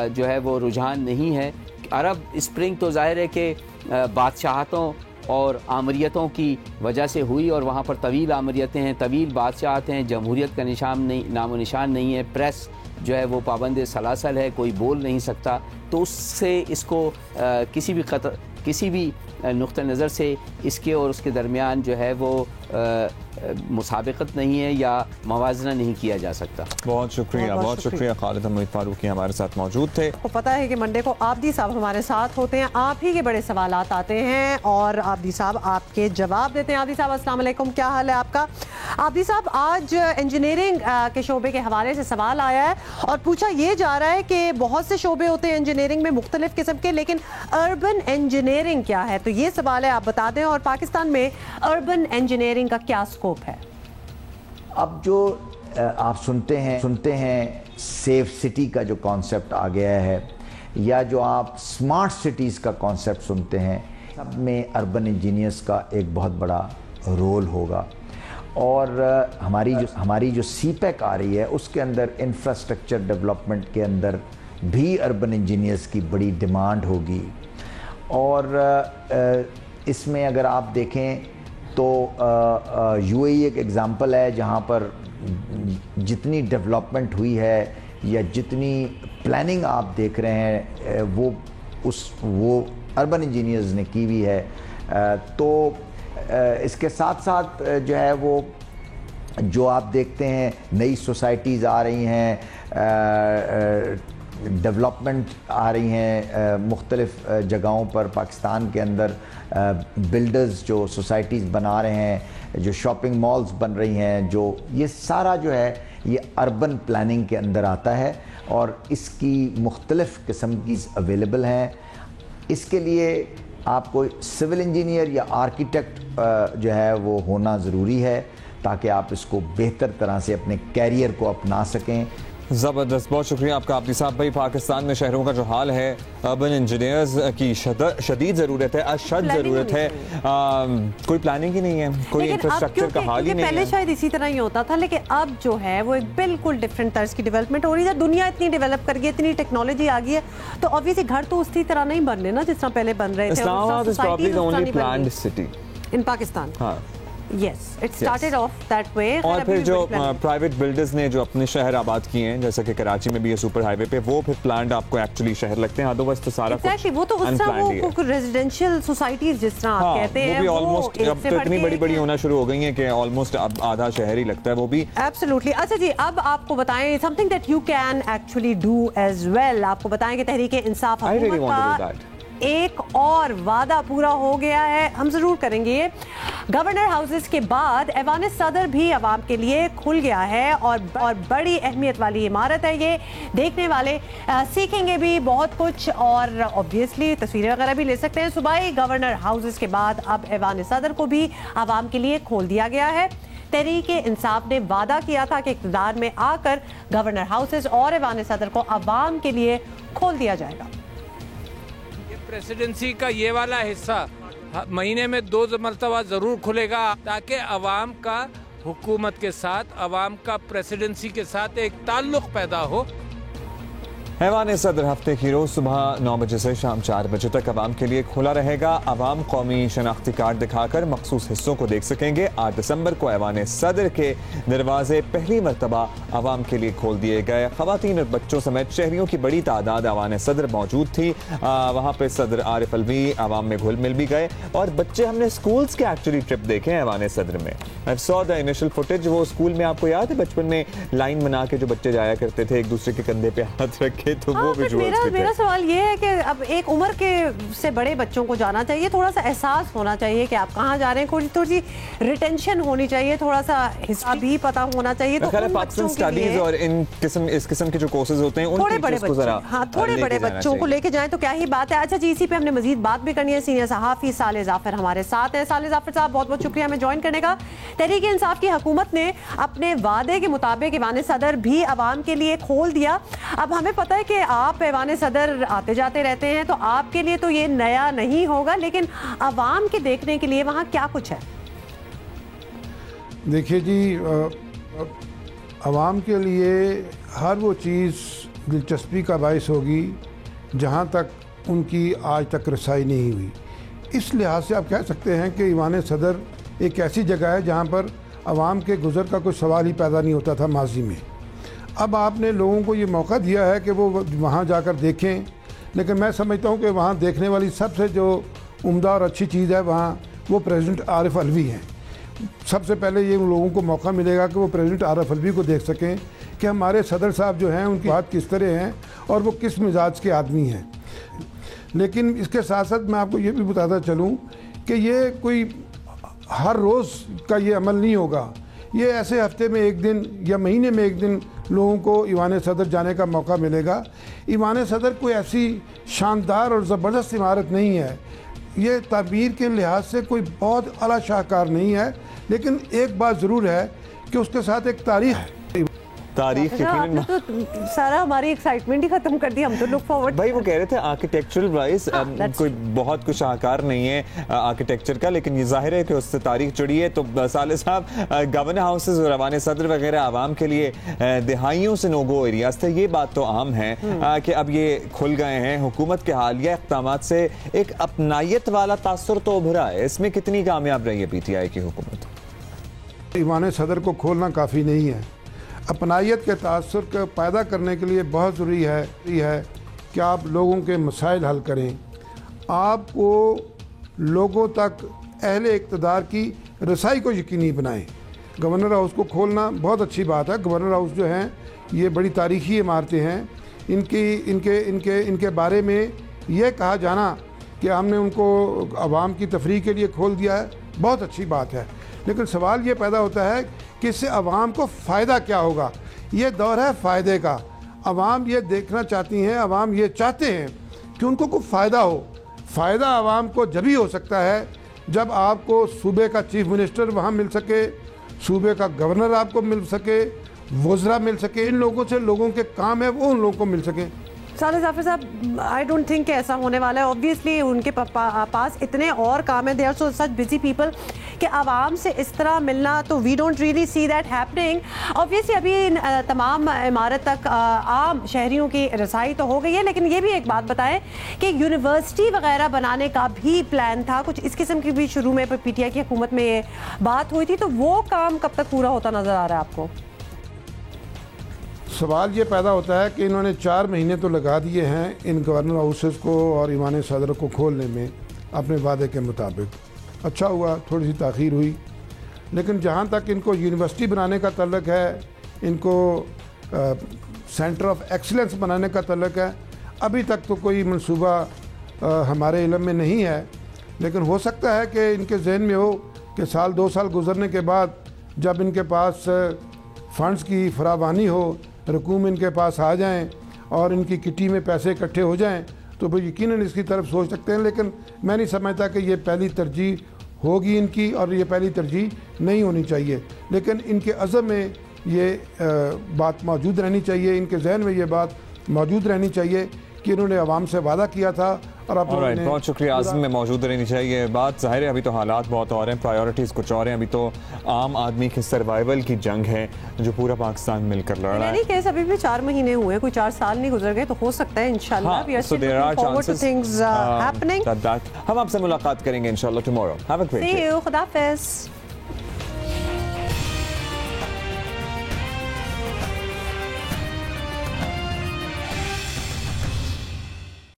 जो है वो रुझान नहीं है। अरब स्प्रिंग तो जाहिर है कि बादशाहतों और आमरीतों की वजह से हुई, और वहाँ पर तवील आमरीतें हैं, तवील बादशाहत हैं, जमहूरियत का नामो निशान नहीं है, प्रेस जो है वो पाबंद सलासल है, कोई बोल नहीं सकता। तो उससे इसको किसी भी नुक्ते नज़र से इसके और उसके दरमियान जो है वो मुसाबिकत नहीं है या मवाजना नहीं किया जा सकता। बहुत शुक्रिया खालिद हमीद फारूकी हमारे साथ मौजूद थे। आपको पता है कि मंडे को आबदी साहब हमारे साथ होते हैं, आप ही के बड़े सवालात आते हैं और आबदी साहब आपके जवाब देते हैं। आबदी साहब अस्सलाम वालेकुम, क्या हाल है आपका? आबदी साहब, आज इंजीनियरिंग के शोबे के हवाले से सवाल आया है और पूछा ये जा रहा है कि बहुत से शोबे होते हैं इंजीनियरिंग में मुख्तलिफ किस्म के, लेकिन अर्बन इंजीनियरिंग क्या है? तो ये सवाल है, आप बता दें। और पाकिस्तान में अर्बन इंजीनियरिंग का क्या स्कोप है? अब जो आप सुनते हैं सेफ सिटी का जो कॉन्सेप्ट आ गया है, या जो आप स्मार्ट सिटीज़ का कॉन्सेप्ट सुनते हैं, सब में अर्बन इंजीनियर्स का एक बहुत बड़ा रोल होगा। और हमारी जो सीपैक आ रही है उसके अंदर इंफ्रास्ट्रक्चर डेवलपमेंट के अंदर भी अर्बन इंजीनियर्स की बड़ी डिमांड होगी। और इसमें अगर आप देखें तो यूएई एक एग्ज़ाम्पल है जहाँ पर जितनी डेवलपमेंट हुई है या जितनी प्लानिंग आप देख रहे हैं वो अर्बन इंजीनियर्स ने की हुई है। तो इसके साथ साथ जो है वो जो आप देखते हैं नई सोसाइटीज़ आ रही हैं, डेवलपमेंट आ रही हैं मुख्तलिफ जगहों पर पाकिस्तान के अंदर, बिल्डर्स जो सोसाइटीज़ बना रहे हैं, जो शॉपिंग मॉल्स बन रही हैं, जो ये सारा जो है ये अर्बन प्लानिंग के अंदर आता है और इसकी मुख्तलिफ किस्म की अवेलेबल हैं। इसके लिए आपको सिविल इंजीनियर या आर्किटेक्ट जो है वो होना ज़रूरी है ताकि आप इसको बेहतर तरह से अपने कैरियर को अपना सकें। ज़बरदस्त, बहुत शुक्रिया आपका आबदी साहब। भाई, पाकिस्तान में शहरों का जो हाल है, अर्बन इंजीनियर्स की शदीद ज़रूरत है, अशद ज़रूरत है। कोई प्लानिंग ही नहीं है, कोई इंफ्रास्ट्रक्चर का हाल ही नहीं है। पहले शायद इसी तरह ही होता था, लेकिन अब जो है वो एक बिल्कुल डिफरेंट तर्ज की डेवलपमेंट हो रही है। दुनिया इतनी डेवलप कर गई, इतनी टेक्नोलॉजी आ गई है, तो ऑब्वियसली घर तो उसी तरह नहीं बन रहे ना जिस तरह पहले बन रहे थे। Islamabad is probably the only planned city in Pakistan. हाँ, Yes, it started off that way. और फिर जो प्राइवेट बिल्डर्स ने जो अपने शहर आबाद किए हैं, जैसा कि कराची में भी है सुपर हाईवे पे, वो फिर प्लान्ड आपको एक्चुअली शहर लगते हैं। अदरवाइज तो सारा exactly, वो तो उस तरह वो रेजिडेंशियल सोसाइटीज जिस तरह आप कहते हैं, वो भी ऑलमोस्ट अब तो इतनी बड़ी-बड़ी होना शुरू हो गई हैं कि ऑलमोस्ट अब आधा शहर ही लगता है वो भी। एब्सोल्युटली। अच्छा जी, अब आपको बताएं something that you can actually do as well. आपको बताएं कि तहरीक इंसाफ हुकूमत का एक और वादा पूरा हो गया है, हम जरूर करेंगे ये। गवर्नर हाउसेस के बाद ऐवान सदर भी आवाम के लिए खुल गया है और बड़ी अहमियत वाली इमारत है ये। देखने वाले सीखेंगे भी बहुत कुछ और ऑब्वियसली तस्वीरें वगैरह भी ले सकते हैं। सूबाई गवर्नर हाउसेस के बाद अब ऐवान सदर को भी आवाम के लिए खोल दिया गया है। तहरीक इंसाफ ने वादा किया था कि इक़्तिदार में आकर गवर्नर हाउसेस और ऐवान सदर को आवाम के लिए खोल दिया जाएगा। प्रेसिडेंसी का ये वाला हिस्सा महीने में 2 मरतबा ज़रूर खुलेगा, ताकि अवाम का हुकूमत के साथ, अवाम का प्रेसिडेंसी के साथ एक ताल्लुक़ पैदा हो। ऐवान सदर हफ्ते की रोज सुबह 9 बजे से शाम 4 बजे तक आवाम के लिए खुला रहेगा। आवाम कौमी शनाख्ती कार्ड दिखाकर मखसूस हिस्सों को देख सकेंगे। 8 दिसंबर को ऐवान सदर के दरवाजे पहली मरतबा आवाम के लिए खोल दिए गए। खवातीन और बच्चों समेत शहरियों की बड़ी तादाद ऐवान सदर मौजूद थी। वहाँ पे सदर आरिफ अलवी आवाम में घुल मिल भी गए और बच्चे, हमने स्कूल्स के एक्चुअली ट्रिप देखे हैं ऐवान सदर में। I saw the initial footage. वो स्कूल में आपको याद है बचपन में लाइन बना के जो बच्चे जाया करते थे, एक दूसरे के कंधे पे हाथ रख के, तो वो मेरा सवाल ये है कि अब एक उम्र के से बड़े बच्चों को जाना चाहिए, थोड़ा सा एहसास होना चाहिए कि आप कहाँ जा रहे हैं, थोड़ी रिटेंशन होनी चाहिए, थोड़ा सा हिस्ट्री भी पता होना चाहिए। तो पाकिस्तान स्टडीज और इस किस्म के जो कोर्सेज होते हैं, थोड़े बड़े बच्चों को लेके जाएं तो क्या ही बात है। अच्छा जी, इसी पे हमने मजीद बात भी करनी है। सीनियर सहाफी साले जाफर हमारे साथ है। साले जाफर साहब, बहुत बहुत शुक्रिया हमें ज्वाइन करने का। तहरीक इंसाफ की हुकूमत ने अपने वादे के मुताबिक ऐवान सदर भी आवाम के लिए खोल दिया। अब हमें पता है कि आप ऐवान सदर आते जाते रहते हैं, तो आपके लिए तो ये नया नहीं होगा, लेकिन आवाम के देखने के लिए वहाँ क्या कुछ है? देखिए जी, आवाम के लिए हर वो चीज़ दिलचस्पी का बायस होगी जहाँ तक उनकी आज तक रसाई नहीं हुई। इस लिहाज से आप कह सकते हैं कि ऐवान सदर एक ऐसी जगह है जहाँ पर आवाम के गुज़र का कोई सवाल ही पैदा नहीं होता था माजी में। अब आपने लोगों को ये मौका दिया है कि वो वहाँ जाकर देखें, लेकिन मैं समझता हूँ कि वहाँ देखने वाली सबसे जो उम्दा और अच्छी चीज़ है वहाँ वो प्रेसिडेंट आरिफ अलवी हैं। सबसे पहले ये उन लोगों को मौका मिलेगा कि वो प्रेसिडेंट आरिफ अलवी को देख सकें कि हमारे सदर साहब जो हैं उनकी बात किस तरह हैं और वो किस मिजाज के आदमी हैं। लेकिन इसके साथ साथ मैं आपको ये भी बताता चलूँ कि ये कोई हर रोज़ का ये अमल नहीं होगा। ये ऐसे हफ्ते में एक दिन या महीने में एक दिन लोगों को ऐवान सदर जाने का मौका मिलेगा। ऐवान सदर कोई ऐसी शानदार और ज़बरदस्त इमारत नहीं है, ये तामीर के लिहाज से कोई बहुत आला शाहकार नहीं है, लेकिन एक बात ज़रूर है कि उसके साथ एक तारीख़ है। तारीख तो सारा हमारी एक्साइटमेंट ही खत्म कर दी। हम तो लुक फॉरवर्ड। भाई वो कह रहे थे आर्किटेक्चरल वाइज कोई बहुत कुछ आकार नहीं है आर्किटेक्चर का, लेकिन ये जाहिर है कि उससे तारीख जुड़ी है। तो साले साहब, गवर्नर हाउसेज और ऐवान सदर वगैरह आवाम के लिए दिहाइयों से नोगो एरियाज थे, ये बात तो आम है कि अब ये खुल गए हैं। हुकूमत के हालिया इक़दामात से एक अपनायत वाला तासुर तो उभरा है, इसमें कितनी कामयाब रही है PTI की हुकूमत? ऐवान सदर को खोलना काफ़ी नहीं है। अपनायत के तासुर को पैदा करने के लिए बहुत ज़रूरी है कि आप लोगों के मसाइल हल करें, आपको लोगों तक अहले इक़्तिदार की रसाई को यकीनी बनाएं। गवर्नर हाउस को खोलना बहुत अच्छी बात है। गवर्नर हाउस जो हैं ये बड़ी तारीख़ी इमारतें हैं। इनके बारे में ये कहा जाना कि हमने उनको आवाम की तफरीह के लिए खोल दिया है, बहुत अच्छी बात है। लेकिन सवाल ये पैदा होता है कि इससे आवाम को फ़ायदा क्या होगा। ये दौर है फ़ायदे का। आवाम ये देखना चाहती हैं, आवाम ये चाहते हैं कि उनको कोई फ़ायदा हो। फ़ायदा आवाम को जब ही हो सकता है जब आपको सूबे का चीफ मिनिस्टर वहाँ मिल सके, सूबे का गवर्नर आपको मिल सके वज़रा मिल सके, इन लोगों से लोगों के काम है वो उन लोगों को मिल सके। साले जाफर साहब, आई डोंट थिंक ऐसा होने वाला है। ऑब्वियसली उनके पास इतने और काम है, they are so such busy people कि आवाम से इस तरह मिलना, तो we don't really see that happening. Obviously अभी तमाम इमारत तक आम शहरियों की रसाई तो हो गई है, लेकिन ये भी एक बात बताएं कि यूनिवर्सिटी वगैरह बनाने का भी प्लान था, कुछ इस किस्म की भी शुरू में पीटीआई की हुकूमत में ये बात हुई थी, तो वो काम कब तक पूरा होता नजर आ रहा है आपको? सवाल ये पैदा होता है कि इन्होंने 4 महीने तो लगा दिए हैं इन गवर्नर हाउसेस को और ईवान सदर को खोलने में अपने वादे के मुताबिक। अच्छा हुआ थोड़ी सी ताख़ीर हुई, लेकिन जहाँ तक इनको यूनिवर्सिटी बनाने का तल्लक है, इनको सेंटर ऑफ एक्सीलेंस बनाने का तल्लक है, अभी तक तो कोई मंसूबा हमारे इल्म में नहीं है। लेकिन हो सकता है कि इनके जहन में हो कि साल 2 साल गुजरने के बाद जब इनके पास फ़ंड्स की फरावानी हो, रकूम इनके पास आ जाएं और इनकी किटी में पैसे इकट्ठे हो जाएं, तो वो यकीनन इसकी तरफ सोच सकते हैं। लेकिन मैं नहीं समझता कि ये पहली तरजीह होगी इनकी, और ये पहली तरजीह नहीं होनी चाहिए। लेकिन इनके अज़म में ये बात मौजूद रहनी चाहिए, इनके जहन में ये बात मौजूद रहनी चाहिए कि इन्होंने आवाम से वादा किया था और अब बहुत शुक्रिया। आज़म में मौजूद रहनी चाहिए बात। ज़ाहिर है अभी तो हालात बहुत और हैं, प्रायोरिटीज़ कुछ और हैं। अभी तो आम आदमी के सर्वाइवल की जंग है जो पूरा पाकिस्तान मिलकर लड़ रहा है। केस अभी भी 4 महीने हुए, कोई 4 साल नहीं गुजर गए, तो हो सकता है इंशाल्लाह we are still looking forward to things happening. हम आपसे मुलाकात करेंगे इंशाल्लाह tomorrow. Have a great day. See you, खुदा हाफिज़।